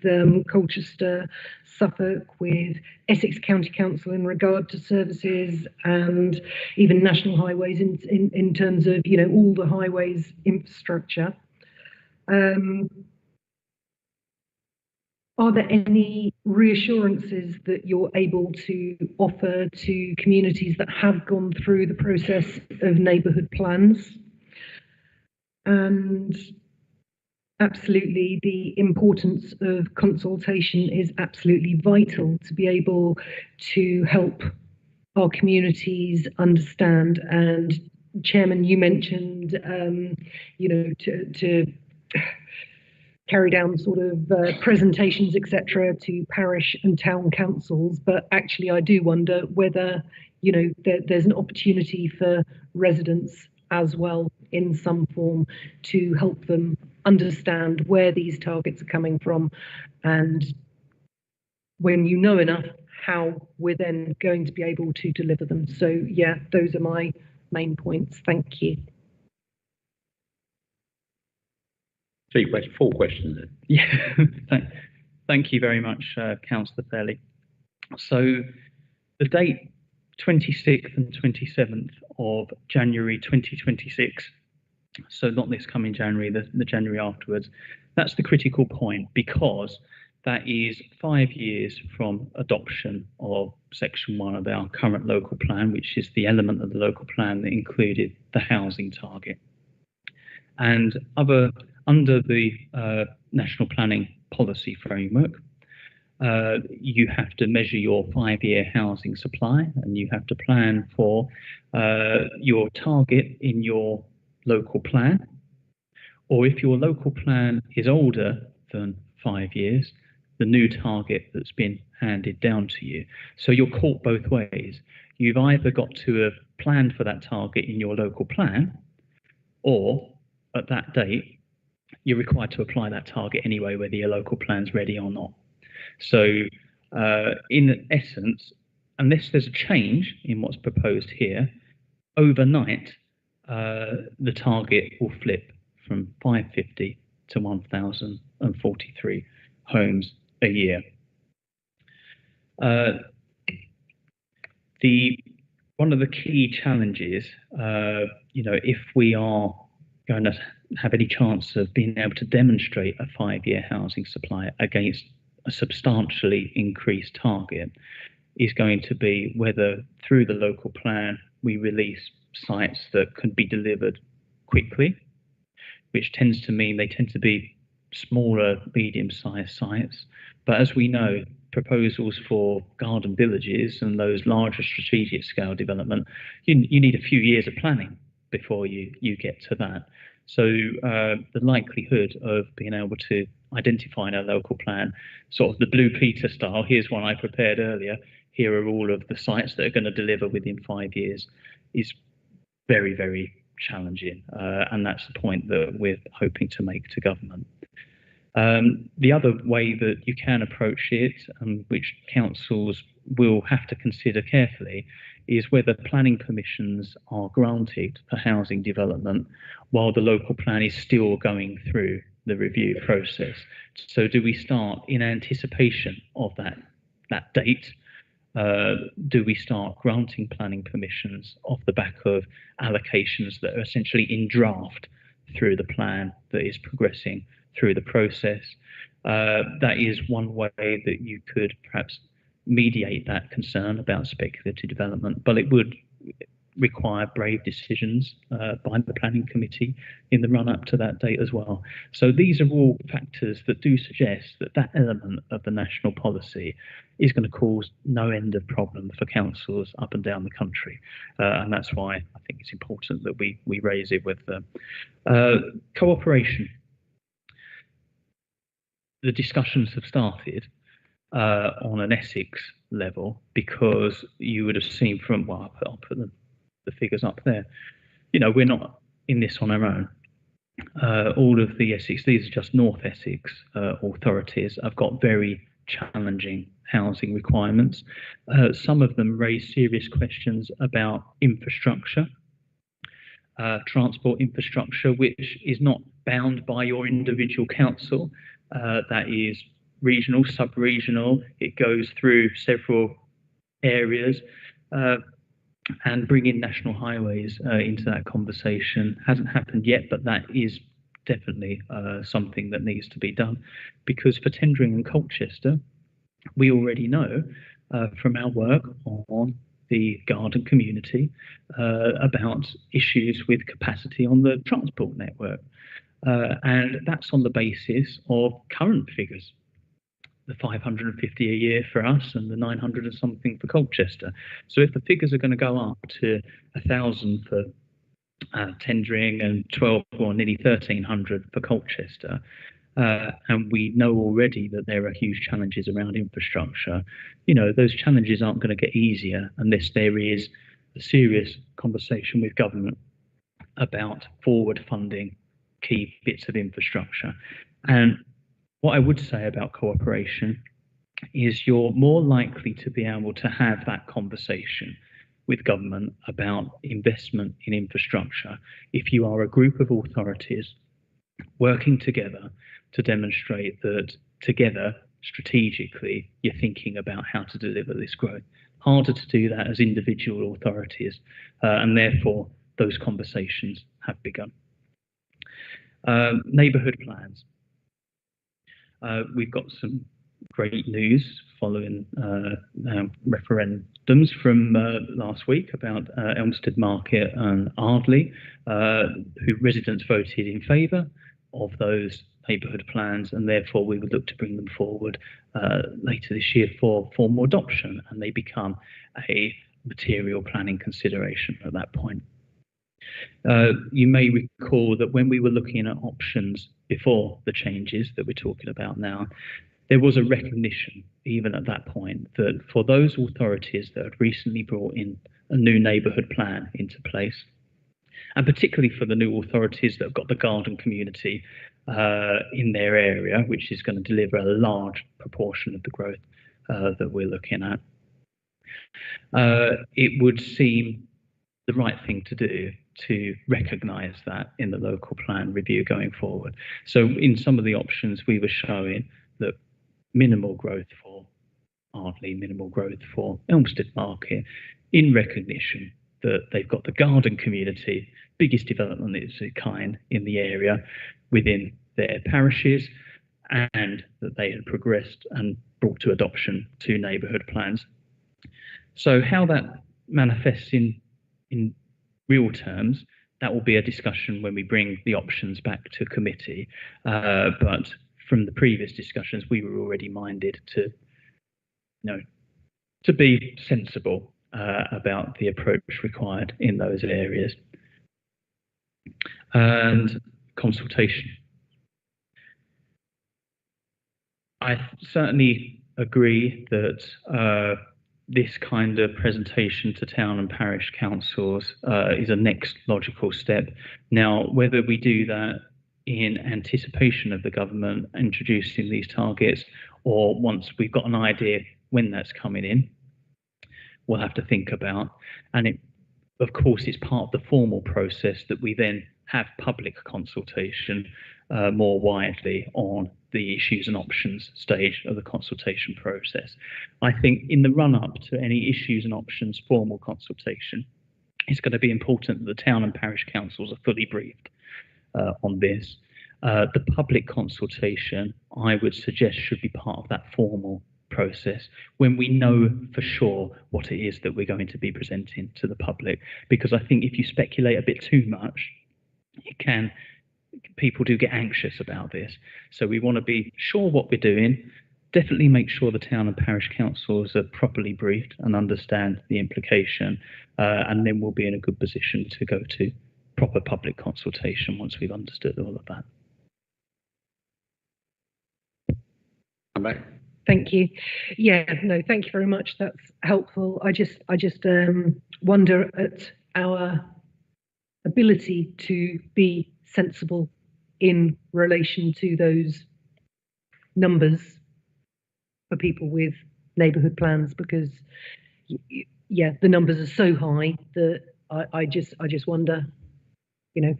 Colchester, Suffolk, with Essex County Council in regard to services, and even National Highways in terms of, you know, all the highways infrastructure? Are there any reassurances that you're able to offer to communities that have gone through the process of neighbourhood plans? And absolutely, the importance of consultation is absolutely vital to be able to help our communities understand. And Chairman, you mentioned, you know, to carry down sort of presentations, etc., to parish and town councils. But actually, I do wonder whether, you know, there's an opportunity for residents as well in some form to help them understand where these targets are coming from, and when you know enough, how we're then going to be able to deliver them. So yeah, those are my main points. Thank you. 4 questions then. Yeah, thank you very much, Councillor Fairley. So the date 26th and 27th of January 2026, so not this coming January, the January afterwards, that's the critical point, because that is 5 years from adoption of Section 1 of our current local plan, which is the element of the local plan that included the housing target. And under the National Planning Policy Framework, you have to measure your 5-year housing supply, and you have to plan for your target in your local plan. Or if your local plan is older than 5 years, the new target that's been handed down to you. So you're caught both ways. You've either got to have planned for that target in your local plan, or at that date, you're required to apply that target anyway, whether your local plan's ready or not. So in essence, unless there's a change in what's proposed here, overnight, the target will flip from 550 to 1,043 homes a year. One of the key challenges, if we are going to have any chance of being able to demonstrate a 5-year housing supply against a substantially increased target, is going to be whether through the local plan we release sites that can be delivered quickly, which tends to mean they tend to be smaller, medium-sized sites. But as we know, proposals for garden villages and those larger strategic scale development, you need a few years of planning before you get to that. So the likelihood of being able to identify in a local plan, sort of the Blue Peter style, here's one I prepared earlier, here are all of the sites that are going to deliver within 5 years, is very, very challenging. And that's the point that we're hoping to make to government. The other way that you can approach it, which councils will have to consider carefully, is whether planning permissions are granted for housing development while the local plan is still going through the review process. So do we start in anticipation of that date? Do we start granting planning permissions off the back of allocations that are essentially in draft through the plan that is progressing through the process? That is one way that you could perhaps mediate that concern about speculative development, but it would require brave decisions by the planning committee in the run-up to that date as well. So these are all factors that do suggest that that element of the national policy is going to cause no end of problems for councils up and down the country. And that's why I think it's important that we raise it with them. Cooperation. The discussions have started on an Essex level, because you would have seen from, well, I'll put the figures up there. We're not in this on our own. All of the Essex, these are just North Essex authorities, have got very challenging housing requirements. Some of them raise serious questions about infrastructure, transport infrastructure, which is not bound by your individual council. That is regional, sub-regional. It goes through several areas. And bringing national highways into that conversation hasn't happened yet, but that is definitely something that needs to be done. Because for Tendring and Colchester, we already know from our work on the garden community about issues with capacity on the transport network. And that's on the basis of current figures, the 550 a year for us and the 900 and something for Colchester. So if the figures are going to go up to 1,000 for Tendring and 12 or nearly 1,300 for Colchester, and we know already that there are huge challenges around infrastructure, those challenges aren't going to get easier unless there is a serious conversation with government about forward funding key bits of infrastructure. And what I would say about cooperation is you're more likely to be able to have that conversation with government about investment in infrastructure if you are a group of authorities working together to demonstrate that together, strategically, you're thinking about how to deliver this growth. Harder to do that as individual authorities, and therefore those conversations have begun. Neighbourhood plans. We've got some great news following referendums from last week about Elmstead Market and Ardleigh, who residents voted in favour of those neighbourhood plans, and therefore we would look to bring them forward later this year for formal adoption, and they become a material planning consideration at that point. You may recall that when we were looking at options before the changes that we're talking about now, there was a recognition, even at that point, that for those authorities that had recently brought in a new neighbourhood plan into place, and particularly for the new authorities that have got the garden community in their area, which is going to deliver a large proportion of the growth that we're looking at. It would seem the right thing to do to recognise that in the local plan review going forward. So in some of the options we were showing that minimal growth for Ardleigh, minimal growth for Elmstead Market, in recognition that they've got the garden community, biggest development of its kind in the area within their parishes, and that they had progressed and brought to adoption 2 neighbourhood plans. So how that manifests in real terms, that will be a discussion when we bring the options back to committee. But from the previous discussions, we were already minded to, to be sensible about the approach required in those areas. And consultation. I certainly agree that this kind of presentation to town and parish councils is a next logical step. Now, whether we do that in anticipation of the government introducing these targets, or once we've got an idea when that's coming in, we'll have to think about. And it, of course, it's part of the formal process that we then have public consultation more widely on the issues and options stage of the consultation process. I think in the run-up to any issues and options formal consultation, it's going to be important that the town and parish councils are fully briefed on this. The public consultation, I would suggest, should be part of that formal process when we know for sure what it is that we're going to be presenting to the public. Because I think if you speculate a bit too much, people do get anxious about this. So we want to be sure what we're doing, definitely make sure the town and parish councils are properly briefed and understand the implication, and then we'll be in a good position to go to proper public consultation once we've understood all of that. Thank you. Yeah, no, thank you very much. That's helpful. I just wonder at our ability to be sensible in relation to those numbers for people with neighbourhood plans, because yeah, the numbers are so high that I just wonder,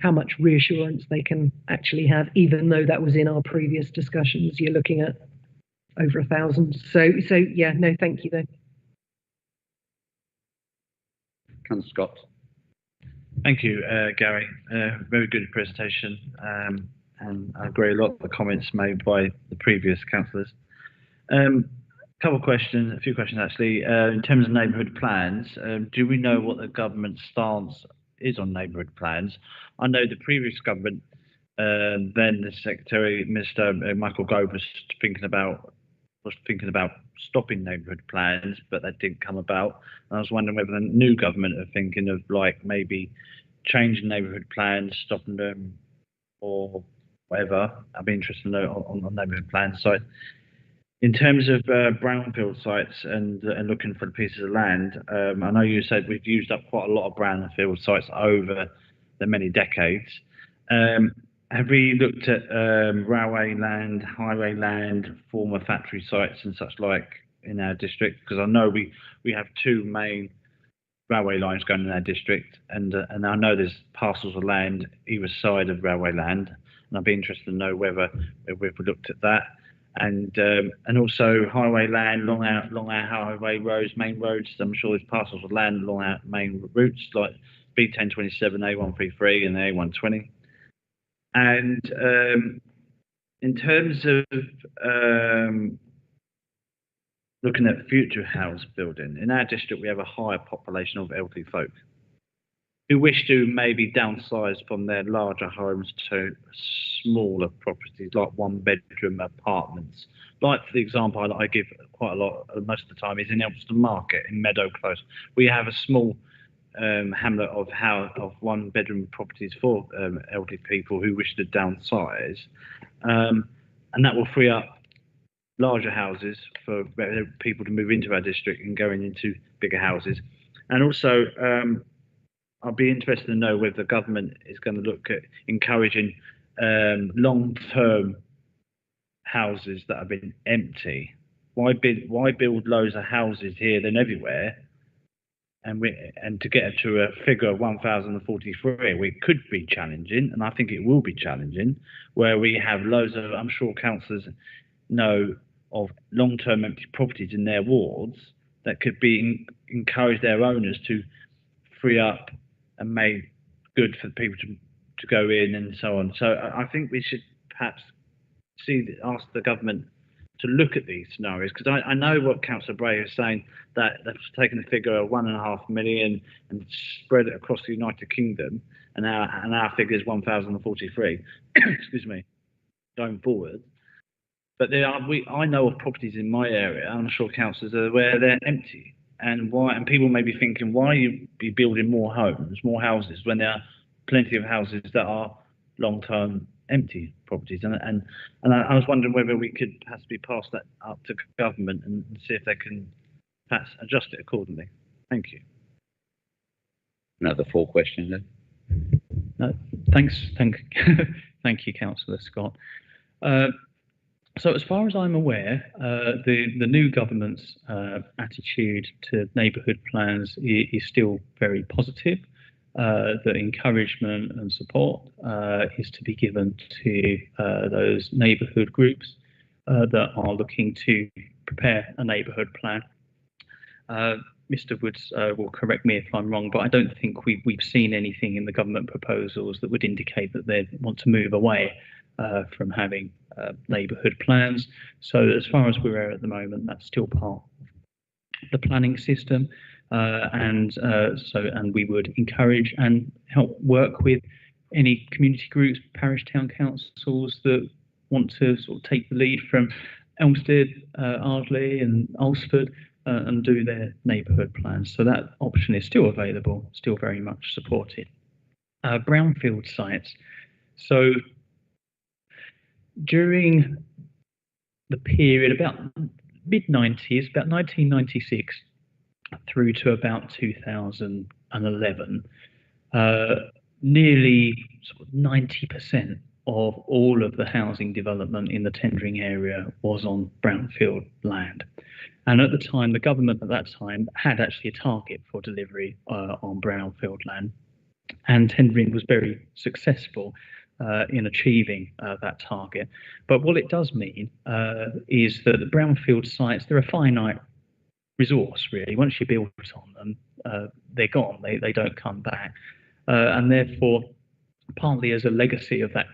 how much reassurance they can actually have, even though that was in our previous discussions. You're looking at over 1,000. So yeah, no, thank you though. Councillor Scott. Thank you, Gary. Very good presentation, and I agree a lot of the comments made by the previous councillors. A few questions actually. In terms of neighbourhood plans, do we know what the government's stance is on neighbourhood plans? I know the previous government, then the Secretary, Mr. Michael Gove, was thinking about stopping neighbourhood plans, but that didn't come about. And I was wondering whether the new government are thinking of maybe changing neighbourhood plans, stopping them, or whatever. I'd be interested to know on neighbourhood plan side. In terms of brownfield sites and looking for the pieces of land, I know you said we've used up quite a lot of brownfield sites over the many decades. Have we looked at railway land, highway land, former factory sites and such like in our district? Because I know we have 2 main railway lines going in our district, and I know there's parcels of land either side of railway land, and I'd be interested to know whether we've looked at that. And also highway land, along our highway roads, main roads. I'm sure there's parcels of land along our main routes like B1027, A133 and the A120. And in terms of looking at future house building, in our district we have a higher population of elderly folk who wish to maybe downsize from their larger homes to smaller properties like 1-bedroom apartments. Like for the example that I give quite a lot most of the time is in Elmstead Market in Meadow Close. We have a small hamlet of 1-bedroom properties for elderly people who wish to downsize, and that will free up larger houses for people to move into our district and going into bigger houses. And also I'd be interested to know whether the government is going to look at encouraging long-term houses that have been empty. Why build loads of houses here than everywhere? And to get to a figure of 1,043, it could be challenging, and I think it will be challenging, where we have loads of, I'm sure councillors know of long-term empty properties in their wards that could be encourage their owners to free up and make good for people to go in and so on. So I think we should perhaps ask the government to look at these scenarios, because I know what Councillor Bray is saying, that they've taken a figure of 1.5 million and spread it across the United Kingdom, and our figure is 1,043. Excuse me, going forward. But I know of properties in my area, I'm sure councillors are aware, they're empty. And people may be thinking, why you be building more homes, more houses, when there are plenty of houses that are long-term empty properties? And I was wondering whether we could perhaps pass that up to government and see if they can perhaps adjust it accordingly. Thank you. Another 4 questions then. No, thank you, Councillor Scott. So as far as I'm aware, the new government's attitude to neighbourhood plans is still very positive. The encouragement and support is to be given to those neighbourhood groups that are looking to prepare a neighbourhood plan. Mr. Woods will correct me if I'm wrong, but I don't think we've seen anything in the government proposals that would indicate that they want to move away from having neighbourhood plans. So as far as we're at the moment, that's still part of the planning system. And we would encourage and help work with any community groups, parish town councils that want to sort of take the lead from Elmstead, Ardleigh and Alresford and do their neighbourhood plans. So that option is still available, still very much supported. Brownfield sites. So during the period about mid-90s, about 1996 through to about 2011, nearly sort of 90% of all of the housing development in the tendering area was on brownfield land. And at the time, the government at that time had actually a target for delivery on brownfield land, and tendering was very successful in achieving that target. But what it does mean is that the brownfield sites, they're a finite resource, really. Once you build on them, they're gone. They don't come back. And therefore, partly as a legacy of that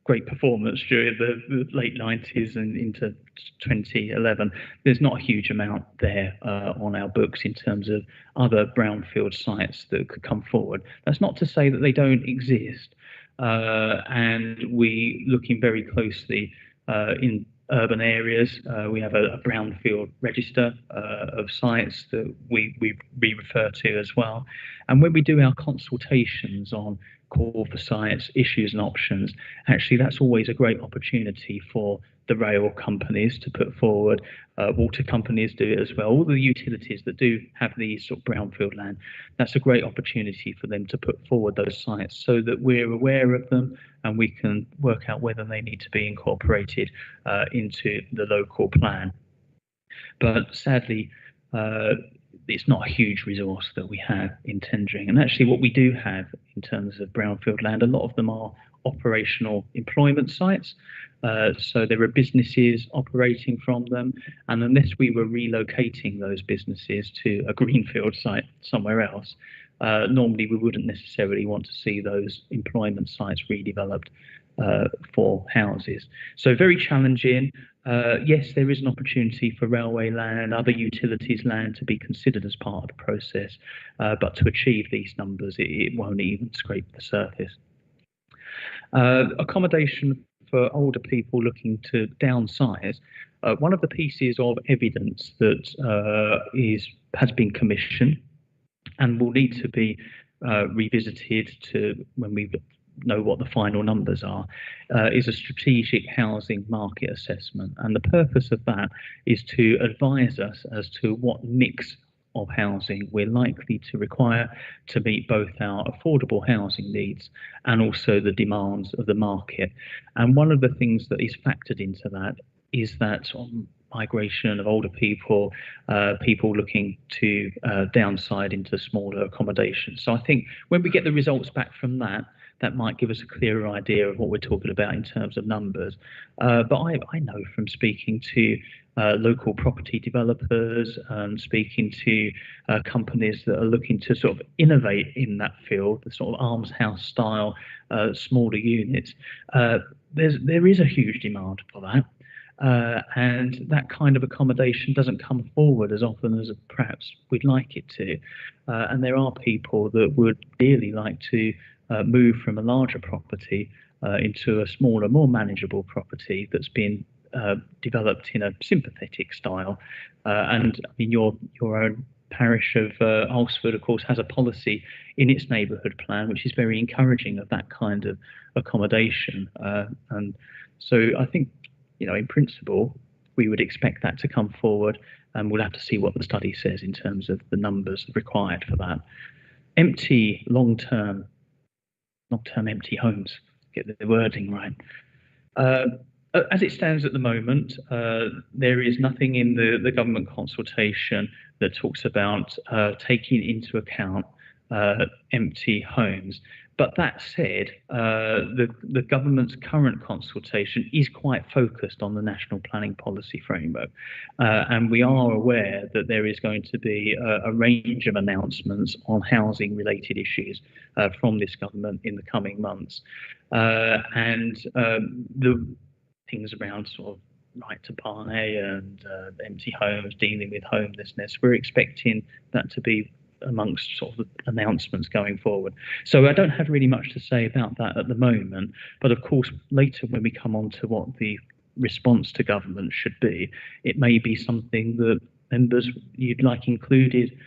great performance during the late 90s and into 2011, there's not a huge amount there on our books in terms of other brownfield sites that could come forward. That's not to say that they don't exist. And we looking very closely in urban areas. We have a brownfield register of sites that we refer to as well. And when we do our consultations on call for sites, issues and options, actually that's always a great opportunity for the rail companies to put forward, water companies do it as well, all the utilities that do have these sort of brownfield land. That's a great opportunity for them to put forward those sites so that we're aware of them and we can work out whether they need to be incorporated into the local plan. But sadly, it's not a huge resource that we have in tendering. And actually what we do have in terms of brownfield land, a lot of them are operational employment sites. So there are businesses operating from them. And unless we were relocating those businesses to a greenfield site somewhere else, normally we wouldn't necessarily want to see those employment sites redeveloped for houses. So very challenging. Yes, there is an opportunity for railway land, other utilities land to be considered as part of the process, but to achieve these numbers, it won't even scrape the surface. Accommodation for older people looking to downsize. One of the pieces of evidence that has been commissioned and will need to be revisited to when we know what the final numbers are, is a strategic housing market assessment. And the purpose of that is to advise us as to what mix of housing we're likely to require to meet both our affordable housing needs and also the demands of the market. And one of the things that is factored into that is that migration of older people, people looking to downside into smaller accommodations. So I think when we get the results back from that, that might give us a clearer idea of what we're talking about in terms of numbers. But I know from speaking to local property developers and speaking to companies that are looking to sort of innovate in that field, the sort of arms house style, smaller units, there is a huge demand for that. And that kind of accommodation doesn't come forward as often as perhaps we'd like it to. And there are people that would dearly like to move from a larger property into a smaller, more manageable property that's been developed in a sympathetic style. And I mean, your own parish of Alresford, of course, has a policy in its neighbourhood plan which is very encouraging of that kind of accommodation. And so I think, in principle, we would expect that to come forward, and we'll have to see what the study says in terms of the numbers required for that. Empty, long-term empty homes, get the wording right. As it stands at the moment, there is nothing in the government consultation that talks about taking into account empty homes. But that said, the government's current consultation is quite focused on the National Planning Policy Framework. And we are aware that there is going to be a range of announcements on housing related issues from this government in the coming months. And the things around sort of right to buy and empty homes, dealing with homelessness, we're expecting that to be amongst sort of the announcements going forward. So I don't have really much to say about that at the moment, but of course later when we come on to what the response to government should be, it may be something that members you'd like included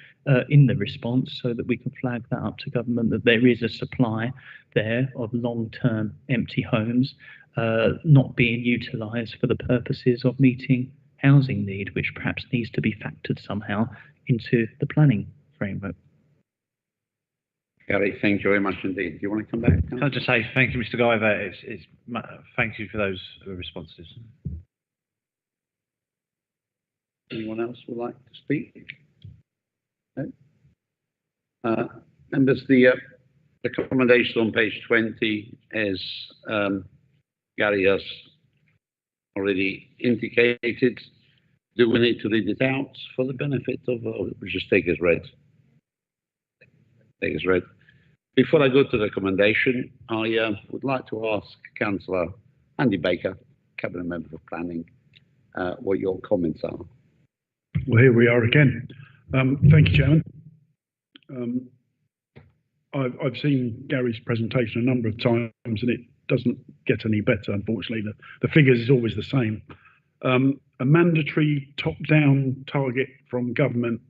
in the response, so that we can flag that up to government, that there is a supply there of long-term empty homes not being utilised for the purposes of meeting housing need, which perhaps needs to be factored somehow into the planning framework. Gary, thank you very much indeed. Do you want to come back? Can I just say thank you, Mr. Guyver. Thank you for those responses. Anyone else would like to speak? No? Members, the recommendation on page 20, as Gary has already indicated, do we need to read it out for the benefit of, or we just take as read? Take as read. Before I go to the recommendation, I would like to ask Councillor Andy Baker, Cabinet Member for Planning, what your comments are. Well, here we are again. Thank you, Chairman. I've seen Gary's presentation a number of times, and it doesn't get any better, unfortunately. The figures is always the same. A mandatory top-down target from government.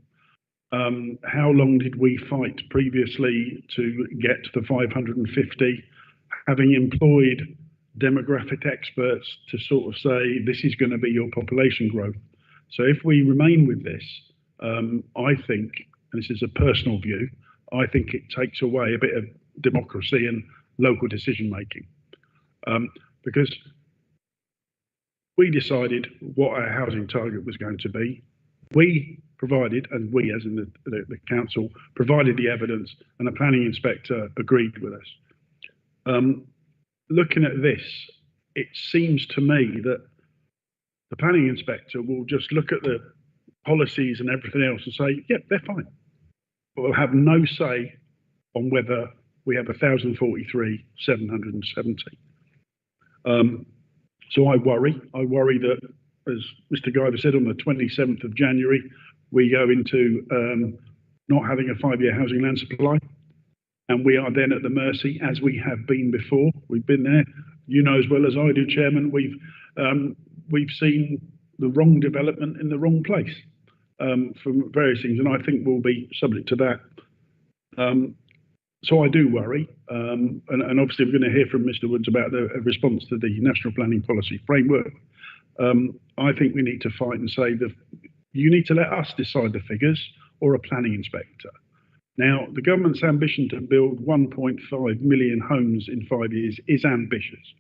How long did we fight previously to get to the 550, having employed demographic experts to sort of say this is going to be your population growth? So if we remain with this, I think, and this is a personal view, I think it takes away a bit of democracy and local decision making. Because we decided what our housing target was going to be. We provided, and we as in the council, provided the evidence, and the planning inspector agreed with us. Looking at this, it seems to me that the planning inspector will just look at the policies and everything else and say, yep, they're fine. But we'll have no say on whether we have 1,043, 770. So I worry that, as Mr. Guyver said, on the 27th of January, we go into not having a 5-year housing land supply. And we are then at the mercy, as we have been before. We've been there. You know as well as I do, Chairman, we've seen the wrong development in the wrong place from various things. And I think we'll be subject to that. So I do worry. And obviously we're going to hear from Mr. Woods about the response to the National Planning Policy Framework. I think we need to fight and say that you need to let us decide the figures. or a planning inspector. Now, the government's ambition to build 1.5 million homes in 5 years is ambitious.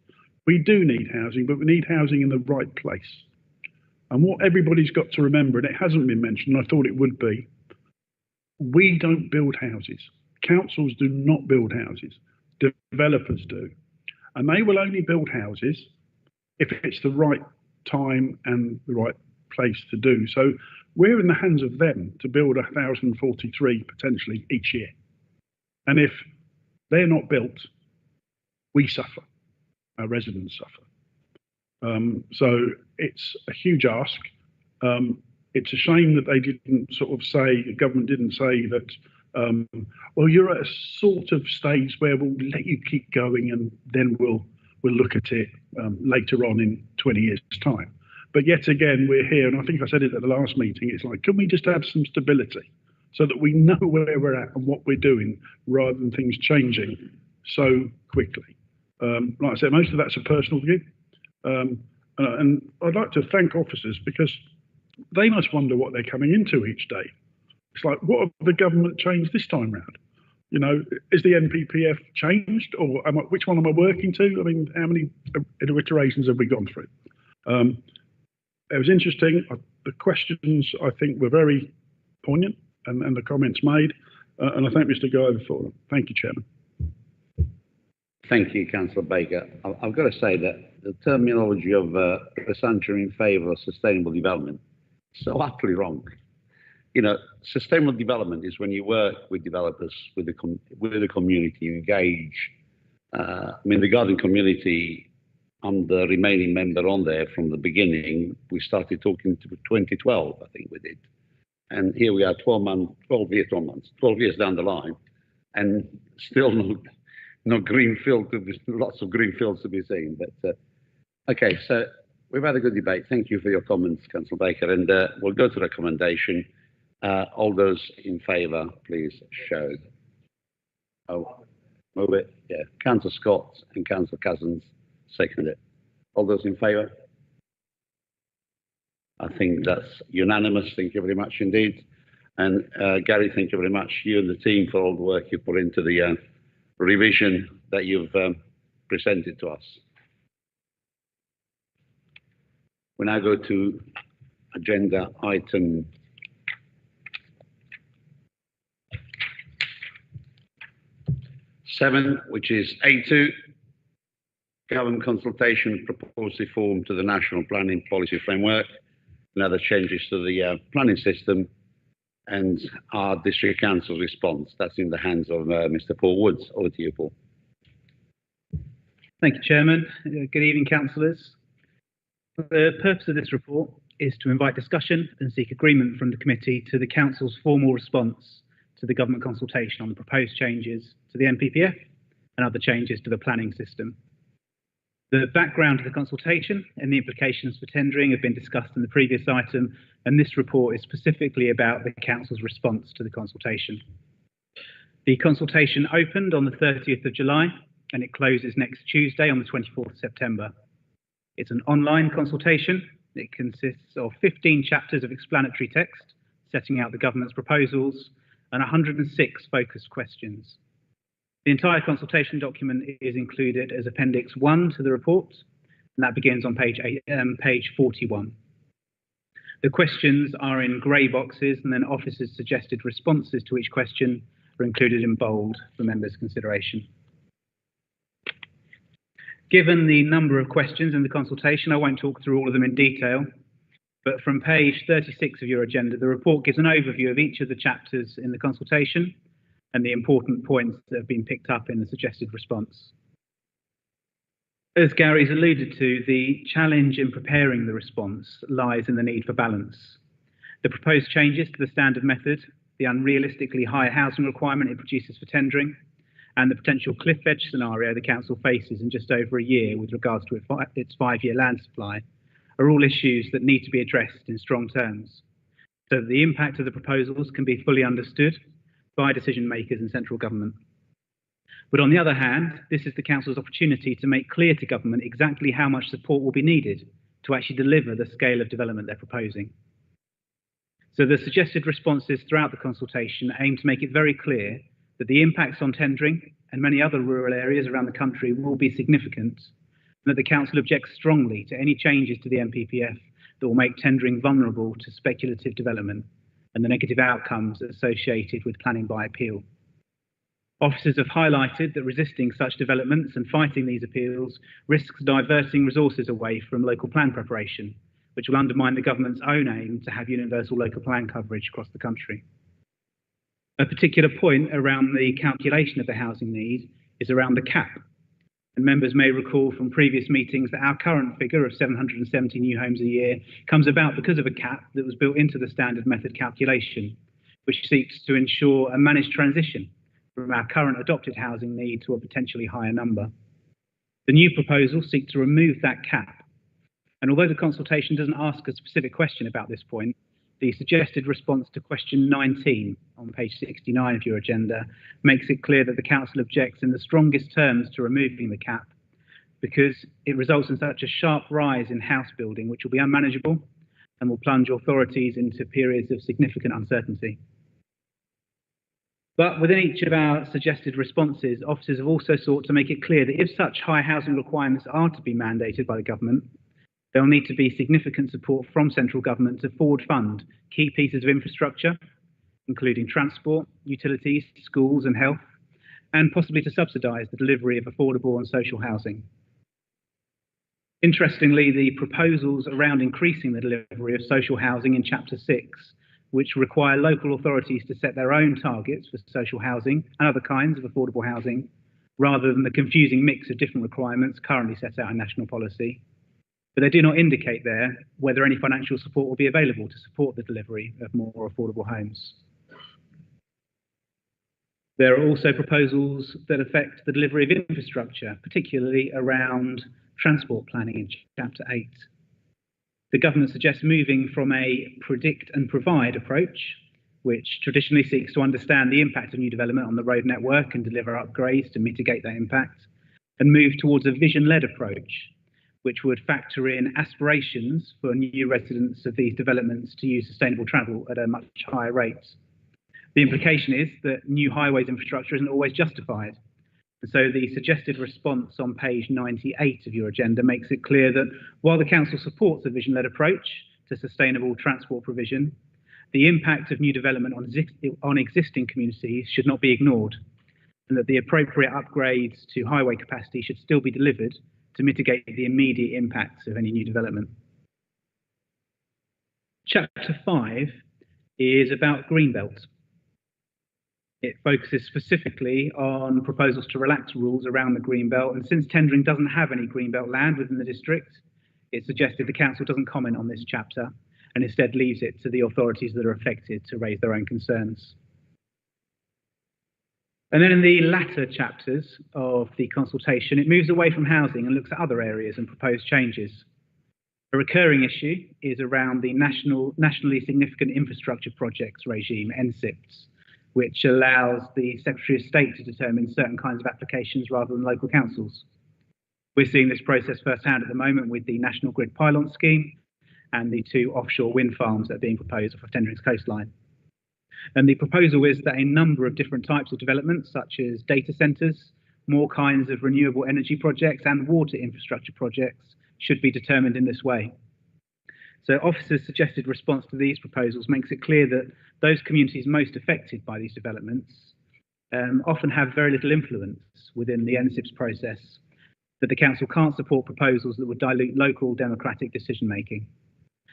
We do need housing, but we need housing in the right place. And what everybody's got to remember, and it hasn't been mentioned, and I thought it would be, we don't build houses. Councils do not build houses. Developers do. And they will only build houses if it's the right time and the right place to do. So we're in the hands of them to build 1,043 potentially each year. And if they're not built, we suffer. Our residents suffer. So it's a huge ask. It's a shame that they didn't sort of say, the government didn't say that, well, you're at a sort of stage where we'll let you keep going and then we'll look at it later on in 20 years' time. But yet again, we're here, and I think I said it at the last meeting, it's like, can we just have some stability so that we know where we're at and what we're doing rather than things changing so quickly? Like I said, most of that's a personal view. And I'd like to thank officers because they must wonder what they're coming into each day. It's like, what have the government changed this time round? You know, is the NPPF changed, or which one am I working to? I mean, how many iterations have we gone through? It was interesting. The questions, I think, were very poignant, and the comments made. And I thank Mr. Guyver for them. Thank you, Chairman. Thank you, Councillor Baker. I've got to say that the terminology of Presantia in favour of sustainable development is so utterly wrong. You know, sustainable development is when you work with developers, with the community, you engage. I mean, the garden community, I'm the remaining member on there from the beginning. We started talking to 2012, I think we did. And here we are 12 years down the line, and still no green field, lots of green fields to be seen. But okay, so we've had a good debate. Thank you for your comments, Councillor Baker, and we'll go to recommendation. All those in favour, please show. Oh, move it. Yeah, Councillor Scott and Councillor Cousins second it. All those in favour? I think that's unanimous. Thank you very much indeed. And Gary, thank you very much, you and the team, for all the work you put into the revision that you've presented to us. We now go to agenda item 7, which is A2, government consultation proposed reform to the National Planning Policy Framework and other changes to the planning system, and our District Council response. That's in the hands of Mr. Paul Woods. Over to you, Paul. Thank you, Chairman. Good evening, councillors. The purpose of this report is to invite discussion and seek agreement from the committee to the Council's formal response to the government consultation on the proposed changes to the NPPF and other changes to the planning system. The background to the consultation and the implications for tendering have been discussed in the previous item, and this report is specifically about the Council's response to the consultation. The consultation opened on the 30th of July and it closes next Tuesday on the 24th of September. It's an online consultation. It consists of 15 chapters of explanatory text setting out the government's proposals and 106 focused questions. The entire consultation document is included as Appendix 1 to the report, and that begins on page 41. The questions are in grey boxes, and then officers' suggested responses to each question are included in bold for members' consideration. Given the number of questions in the consultation, I won't talk through all of them in detail, but from page 36 of your agenda, the report gives an overview of each of the chapters in the consultation and the important points that have been picked up in the suggested response. As Gary's alluded to, the challenge in preparing the response lies in the need for balance. The proposed changes to the standard method, the unrealistically high housing requirement it produces for tendering, and the potential cliff edge scenario the council faces in just over a year with regards to its 5-year land supply are all issues that need to be addressed in strong terms, so that the impact of the proposals can be fully understood by decision makers in central government. But on the other hand, this is the council's opportunity to make clear to government exactly how much support will be needed to actually deliver the scale of development they're proposing. So the suggested responses throughout the consultation aim to make it very clear that the impacts on tendering and many other rural areas around the country will be significant, and that the Council objects strongly to any changes to the NPPF that will make tendering vulnerable to speculative development and the negative outcomes associated with planning by appeal. Officers have highlighted that resisting such developments and fighting these appeals risks diverting resources away from local plan preparation, which will undermine the government's own aim to have universal local plan coverage across the country. A particular point around the calculation of the housing need is around the cap. And members may recall from previous meetings that our current figure of 770 new homes a year comes about because of a cap that was built into the standard method calculation, which seeks to ensure a managed transition from our current adopted housing need to a potentially higher number. The new proposal seeks to remove that cap. And although the consultation doesn't ask a specific question about this point, the suggested response to question 19 on page 69 of your agenda makes it clear that the Council objects in the strongest terms to removing the cap because it results in such a sharp rise in house building which will be unmanageable and will plunge authorities into periods of significant uncertainty. But within each of our suggested responses, officers have also sought to make it clear that if such high housing requirements are to be mandated by the government, there will need to be significant support from central government to forward fund key pieces of infrastructure, including transport, utilities, schools and health, and possibly to subsidise the delivery of affordable and social housing. Interestingly, the proposals around increasing the delivery of social housing in Chapter 6, which require local authorities to set their own targets for social housing and other kinds of affordable housing, rather than the confusing mix of different requirements currently set out in national policy. But they do not indicate there whether any financial support will be available to support the delivery of more affordable homes. There are also proposals that affect the delivery of infrastructure, particularly around transport planning in Chapter 8. The government suggests moving from a predict and provide approach, which traditionally seeks to understand the impact of new development on the road network and deliver upgrades to mitigate that impact, and move towards a vision-led approach, which would factor in aspirations for new residents of these developments to use sustainable travel at a much higher rate. The implication is that new highways infrastructure isn't always justified. And so the suggested response on page 98 of your agenda makes it clear that while the Council supports a vision-led approach to sustainable transport provision, the impact of new development on existing communities should not be ignored, and that the appropriate upgrades to highway capacity should still be delivered to mitigate the immediate impacts of any new development. Chapter 5 is about Greenbelt. It focuses specifically on proposals to relax rules around the Greenbelt, and since tendering doesn't have any Greenbelt land within the district, it's suggested the Council doesn't comment on this chapter and instead leaves it to the authorities that are affected to raise their own concerns. And then in the latter chapters of the consultation, it moves away from housing and looks at other areas and proposed changes. A recurring issue is around the Nationally Significant Infrastructure Projects regime, NSIPs, which allows the Secretary of State to determine certain kinds of applications rather than local councils. We're seeing this process firsthand at the moment with the National Grid Pylon scheme and the 2 offshore wind farms that are being proposed off of Tendering's coastline. And the proposal is that a number of different types of developments, such as data centres, more kinds of renewable energy projects and water infrastructure projects, should be determined in this way. So officers' suggested response to these proposals makes it clear that those communities most affected by these developments often have very little influence within the NSIPs process, that the Council can't support proposals that would dilute local democratic decision-making.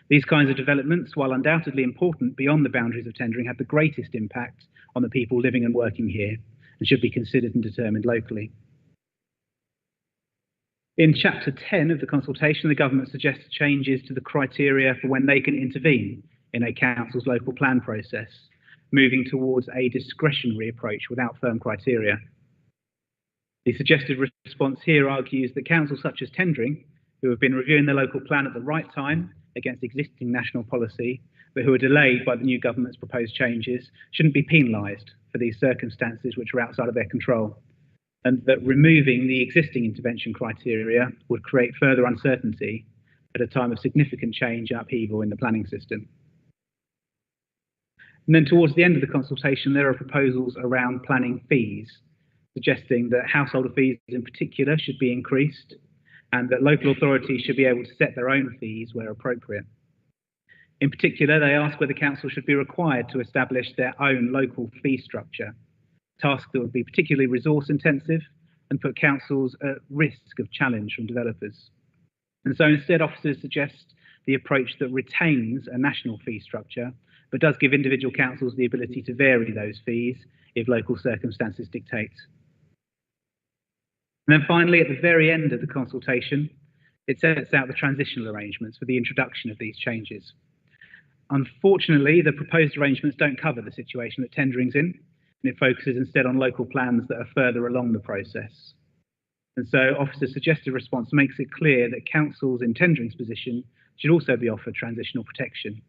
These kinds of developments, while undoubtedly important beyond the boundaries of tendering, have the greatest impact on the people living and working here and should be considered and determined locally. In Chapter 10 of the consultation, the government suggests changes to the criteria for when they can intervene in a council's local plan process, moving towards a discretionary approach without firm criteria. The suggested response here argues that councils such as Tendring, who have been reviewing their local plan at the right time against existing national policy, but who are delayed by the new government's proposed changes, shouldn't be penalised for these circumstances which are outside of their control, and that removing the existing intervention criteria would create further uncertainty at a time of significant change and upheaval in the planning system. And then towards the end of the consultation, there are proposals around planning fees, suggesting that householder fees in particular should be increased and that local authorities should be able to set their own fees where appropriate. In particular, they ask whether council should be required to establish their own local fee structure, a task that would be particularly resource intensive and put councils at risk of challenge from developers. And so instead, officers suggest the approach that retains a national fee structure, but does give individual councils the ability to vary those fees if local circumstances dictate. And then finally, at the very end of the consultation, it sets out the transitional arrangements for the introduction of these changes. Unfortunately, the proposed arrangements don't cover the situation that tendering's in, and it focuses instead on local plans that are further along the process. And so officers' suggested response makes it clear that councils in tendering's position should also be offered transitional protection,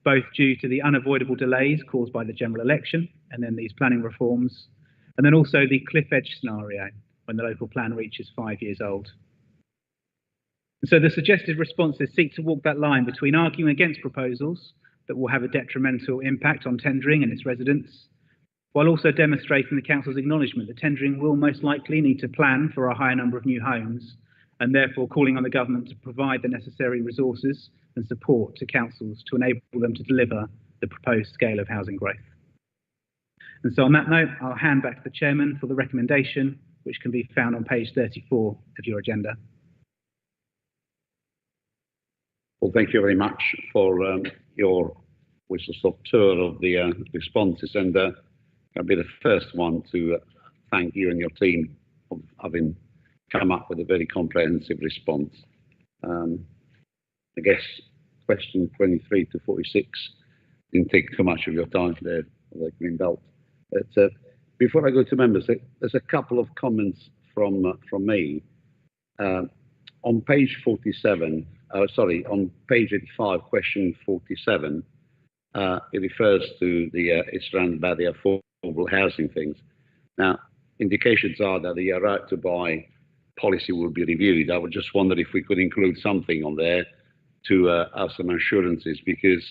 both due to the unavoidable delays caused by the general election and then these planning reforms, and then also the cliff edge scenario when the local plan reaches 5 years old. And so the suggested responses seek to walk that line between arguing against proposals that will have a detrimental impact on tendering and its residents, while also demonstrating the council's acknowledgement that tendering will most likely need to plan for a higher number of new homes, and therefore calling on the government to provide the necessary resources and support to councils to enable them to deliver the proposed scale of housing growth. And so on that note, I'll hand back to the chairman for the recommendation, which can be found on page 34 of your agenda. Well, thank you very much for your whistle-stop tour of the responses, and I'll be the first one to thank you and your team for having come up with a very comprehensive response. I guess question 23 to 46 didn't take too much of your time there, the green belt. But before I go to members, there's a couple of comments from me. On page 47, on page 85, question 47, it refers to it's around about the affordable housing things. Now, indications are that the right to buy policy will be reviewed. I would just wonder if we could include something on there to have some assurances, because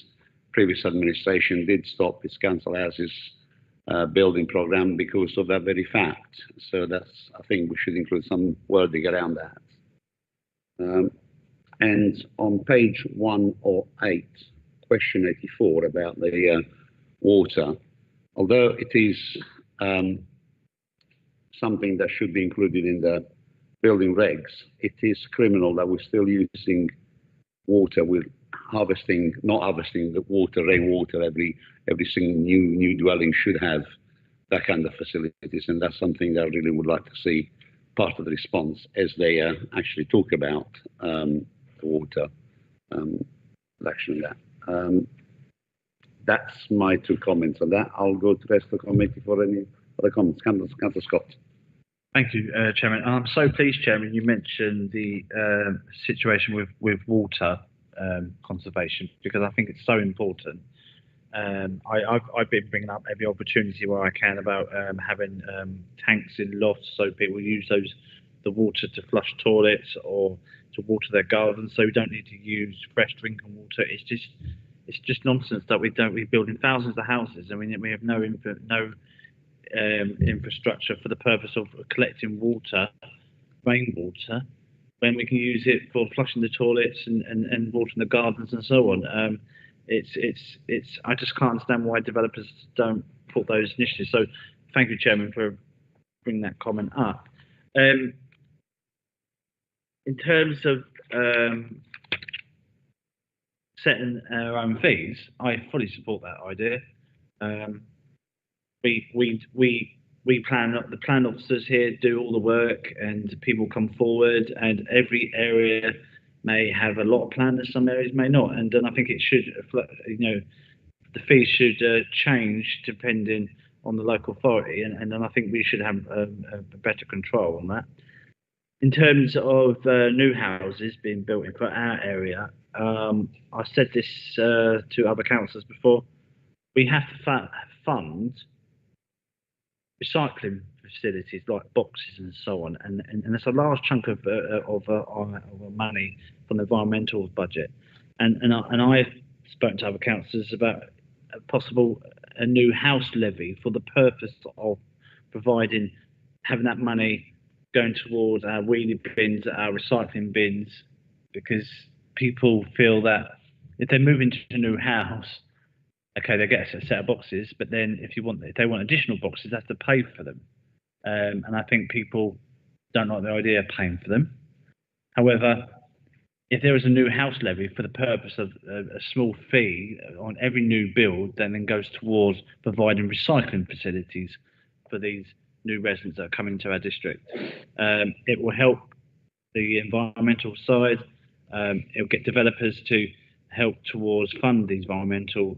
previous administration did stop its council houses building program because of that very fact. So I think we should include some wording around that. And on page 108, question 84 about the water, although it is something that should be included in the building regs, it is criminal that we're still using water with not harvesting the water, rainwater. Every single new dwelling should have that kind of facilities, and that's something that I really would like to see part of the response as they actually talk about the water action on that. That's my two comments on that. I'll go to the rest of the committee for any other comments. Councillor Scott. Thank you, Chairman. I'm so pleased, Chairman, you mentioned the situation with water conservation, because I think it's so important. I've been bringing up every opportunity where I can about having tanks in lofts so people use the water to flush toilets or to water their gardens, so we don't need to use fresh drinking water. It's just nonsense that we're building thousands of houses and we have no infrastructure for the purpose of collecting water, rainwater, when we can use it for flushing the toilets and watering the gardens and so on. I just can't understand why developers don't put those initiatives. So thank you, Chairman, for bringing that comment up. In terms of setting our own fees, I fully support that idea. We plan, the plan officers here do all the work, and people come forward, and every area may have a lot of planners, some areas may not, and then I think it should, the fees should change depending on the local authority, and then I think we should have a better control on that. In terms of new houses being built in for our area, I said this to other councillors before, we have to fund recycling facilities like boxes and so on, and there's a large chunk of money from the environmental budget, and I've spoken to other councillors about a possible a new house levy for the purpose of having that money going towards our wheelie bins, our recycling bins, because people feel that if they move into a new house, okay, they get a set of boxes, but then if they want additional boxes, they have to pay for them. And I think people don't like the idea of paying for them. However, if there is a new house levy for the purpose of a small fee on every new build, then goes towards providing recycling facilities for these new residents that are coming to our district. It will help the environmental side. It will get developers to help towards fund these environmental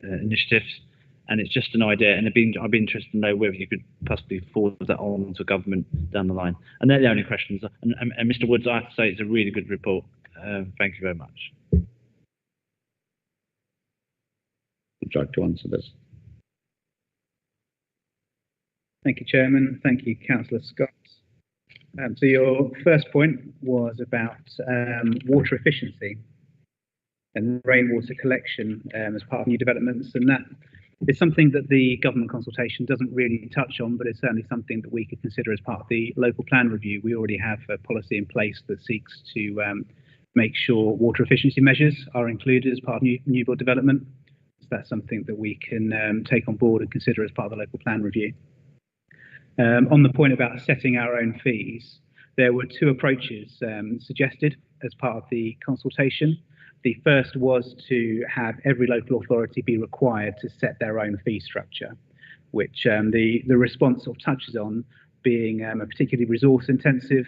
initiatives. And it's just an idea, and I'd be interested to know whether you could possibly forward that on to government down the line. And they're the only questions. And Mr. Woods, I have to say it's a really good report. Thank you very much. Would you like to answer this? Thank you, Chairman. Thank you, Councillor Scott. So your first point was about water efficiency and rainwater collection as part of new developments, and that is something that the government consultation doesn't really touch on, but it's certainly something that we could consider as part of the local plan review. We already have a policy in place that seeks to make sure water efficiency measures are included as part of new build development. So that's something that we can take on board and consider as part of the local plan review. On the point about setting our own fees, there were two approaches suggested as part of the consultation. The first was to have every local authority be required to set their own fee structure, which the response sort of touches on being a particularly resource-intensive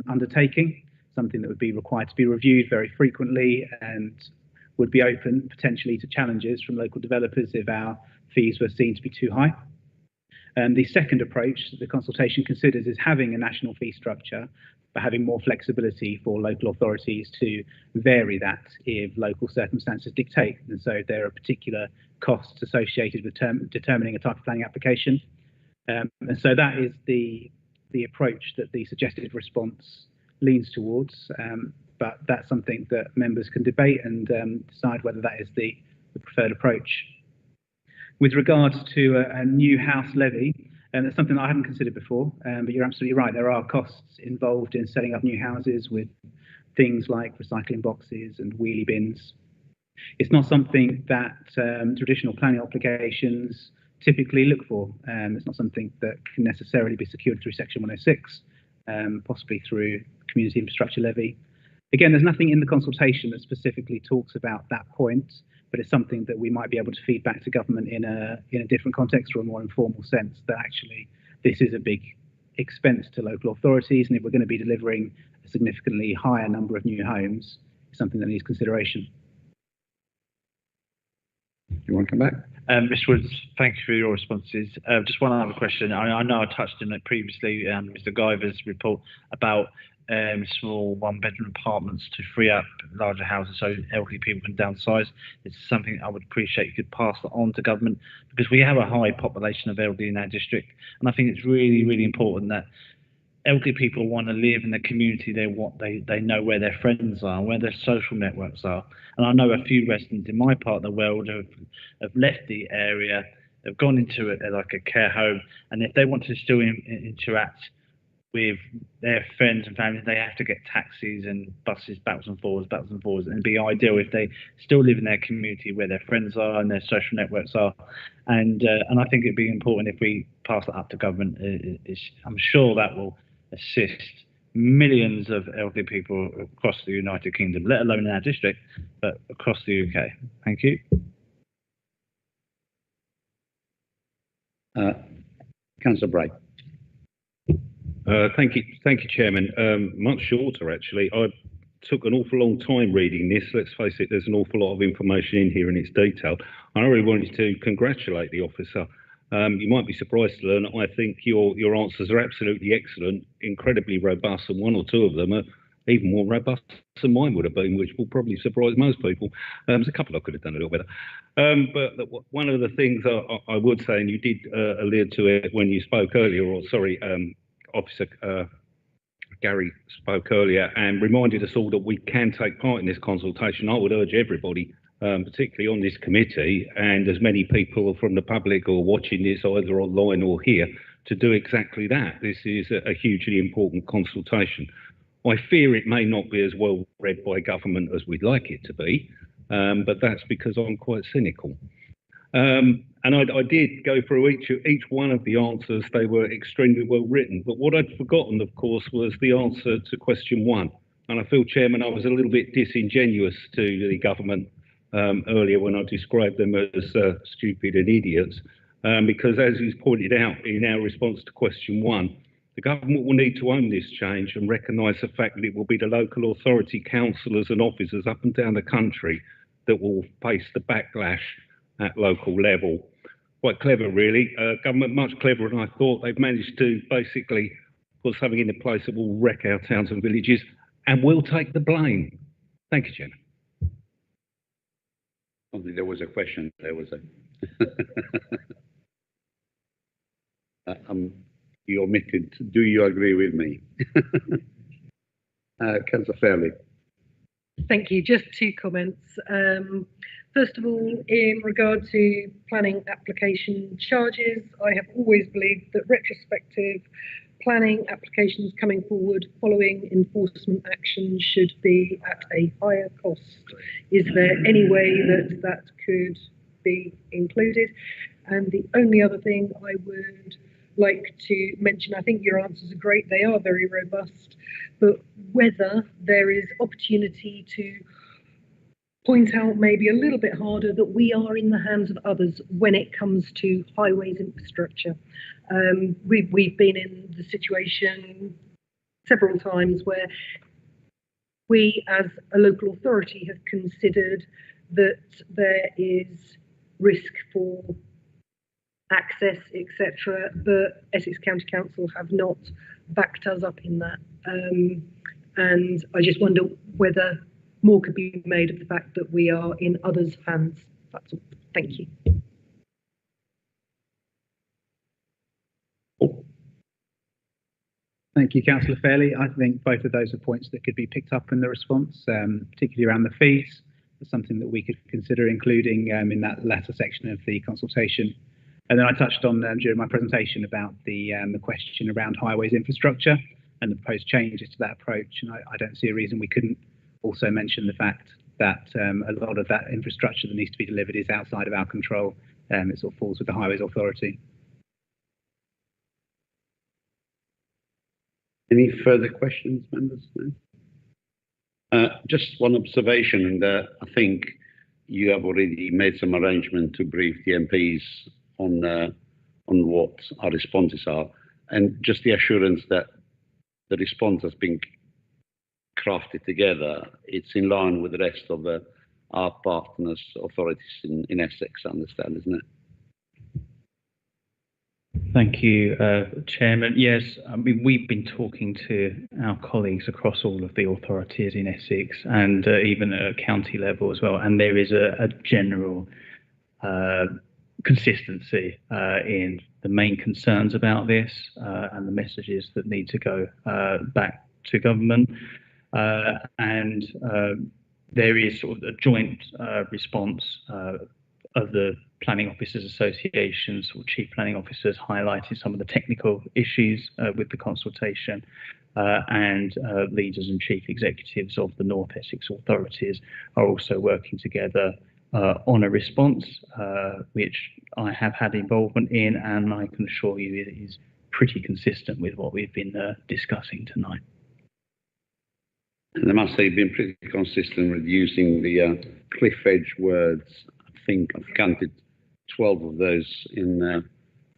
undertaking, something that would be required to be reviewed very frequently and would be open potentially to challenges from local developers if our fees were seen to be too high. The second approach that the consultation considers is having a national fee structure, but having more flexibility for local authorities to vary that if local circumstances dictate. And so there are particular costs associated with determining a type of planning application. And so that is the approach that the suggested response leans towards. But that's something that members can debate and decide whether that is the preferred approach. With regards to a new house levy, and it's something that I haven't considered before, but you're absolutely right. There are costs involved in setting up new houses with things like recycling boxes and wheelie bins. It's not something that traditional planning applications typically look for. It's not something that can necessarily be secured through Section 106, possibly through community infrastructure levy. Again, there's nothing in the consultation that specifically talks about that point, but it's something that we might be able to feed back to government in a different context or a more informal sense, that actually this is a big expense to local authorities, and if we're going to be delivering a significantly higher number of new homes, it's something that needs consideration. You want to come back? Mr. Woods, thank you for your responses. Just one other question. I know I touched on it previously, Mr. Guyver's report about small one-bedroom apartments to free up larger houses so elderly people can downsize. It's something I would appreciate you could pass that on to government, because we have a high population of elderly in our district, and I think it's really, really important that elderly people want to live in the community they know where their friends are, where their social networks are. And I know a few residents in my part of the world have left the area, have gone into like a care home, and if they want to still interact with their friends and family, they have to get taxis and buses backwards and forwards, and it'd be ideal if they still live in their community where their friends are and their social networks are. And I think it'd be important if we pass that up to government. I'm sure that will assist millions of elderly people across the United Kingdom, let alone in our district, but across the UK. Thank you. Councillor Bray. Thank you, Chairman. Much shorter, actually. I took an awful long time reading this. Let's face it, there's an awful lot of information in here and it's detailed. I really wanted to congratulate the officer. You might be surprised to learn I think your answers are absolutely excellent, incredibly robust, and one or two of them are even more robust than mine would have been, which will probably surprise most people. There's a couple I could have done a little better. But one of the things I would say, and you did allude to it when you spoke earlier, or sorry, Officer Gary spoke earlier and reminded us all that we can take part in this consultation. I would urge everybody particularly on this committee, and as many people from the public who are watching this either online or here, to do exactly that. This is a hugely important consultation. I fear it may not be as well read by government as we'd like it to be, but that's because I'm quite cynical. And I did go through each one of the answers. They were extremely well written. But what I'd forgotten, of course, was the answer to question 1. And I feel, Chairman, I was a little bit disingenuous to the government earlier when I described them as stupid and idiots. Because as is pointed out in our response to question 1, the government will need to own this change and recognise the fact that it will be the local authority councillors and officers up and down the country that will face the backlash at local level. Quite clever, really. Government much cleverer than I thought. They've managed to basically put something into place that will wreck our towns and villages, and will take the blame. Thank you, Chairman. I think there was a question. There was a. You omitted. Do you agree with me, Councillor Fairley? Thank you. Just 2 comments. First of all, in regard to planning application charges, I have always believed that retrospective planning applications coming forward following enforcement action should be at a higher cost. Is there any way that that could be included? And the only other thing I would like to mention, I think your answers are great, they are very robust, but whether there is opportunity to point out maybe a little bit harder that we are in the hands of others when it comes to highways infrastructure. We've been in the situation several times where we as a local authority have considered that there is risk for access, etc., but Essex County Council have not backed us up in that. And I just wonder whether more could be made of the fact that we are in others' hands. That's all. Thank you. Thank you, Councillor Fairley. I think both of those are points that could be picked up in the response, particularly around the fees. It's something that we could consider including in that latter section of the consultation. And then I touched on during my presentation about the question around highways infrastructure and the proposed changes to that approach. And I don't see a reason we couldn't also mention the fact that a lot of that infrastructure that needs to be delivered is outside of our control. It sort of falls with the Highways Authority. Any further questions, members? No? Just one observation, and I think you have already made some arrangement to brief the MPs on what our responses are, and just the assurance that the response has been crafted together. It's in line with the rest of our partners, authorities in Essex, I understand, isn't it? Thank you, Chairman. Yes, I mean, we've been talking to our colleagues across all of the authorities in Essex and even at county level as well, and there is a general consistency in the main concerns about this and the messages that need to go back to government. And there is sort of a joint response of the Planning Officers Associations or Chief Planning Officers highlighting some of the technical issues with the consultation, and leaders and chief executives of the North Essex authorities are also working together on a response, which I have had involvement in, and I can assure you it is pretty consistent with what we've been discussing tonight. And I must say, you've been pretty consistent with using the cliff edge words. I think I've counted 12 of those in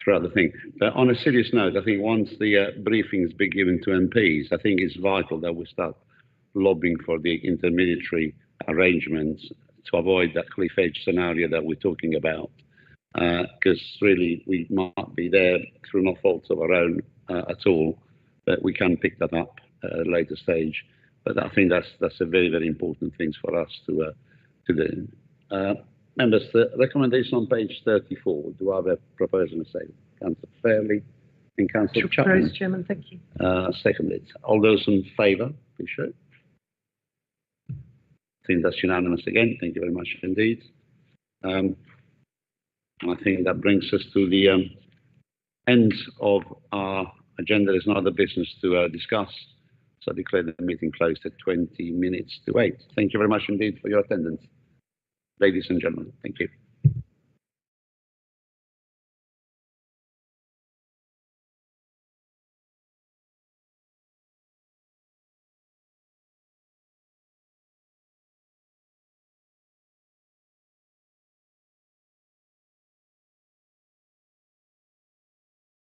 throughout the thing. But on a serious note, I think once the briefings be given to MPs, I think it's vital that we start lobbying for the intermediary arrangements to avoid that cliff edge scenario that we're talking about. Because really, we might be there through no faults of our own at all, but we can pick that up at a later stage. But I think that's a very, very important thing for us to do. Members, the recommendation on page 34. Do I have a proposal to say? Councillor Fairley and Councillor Chapman. Chairman, thank you. Seconded. All those in favour, please show. I think that's unanimous again. Thank you very much indeed. And I think that brings us to the end of our agenda. There's no other business to discuss. So I declare the meeting closed at 20 minutes to 8. Thank you very much indeed for your attendance, ladies and gentlemen. Thank you.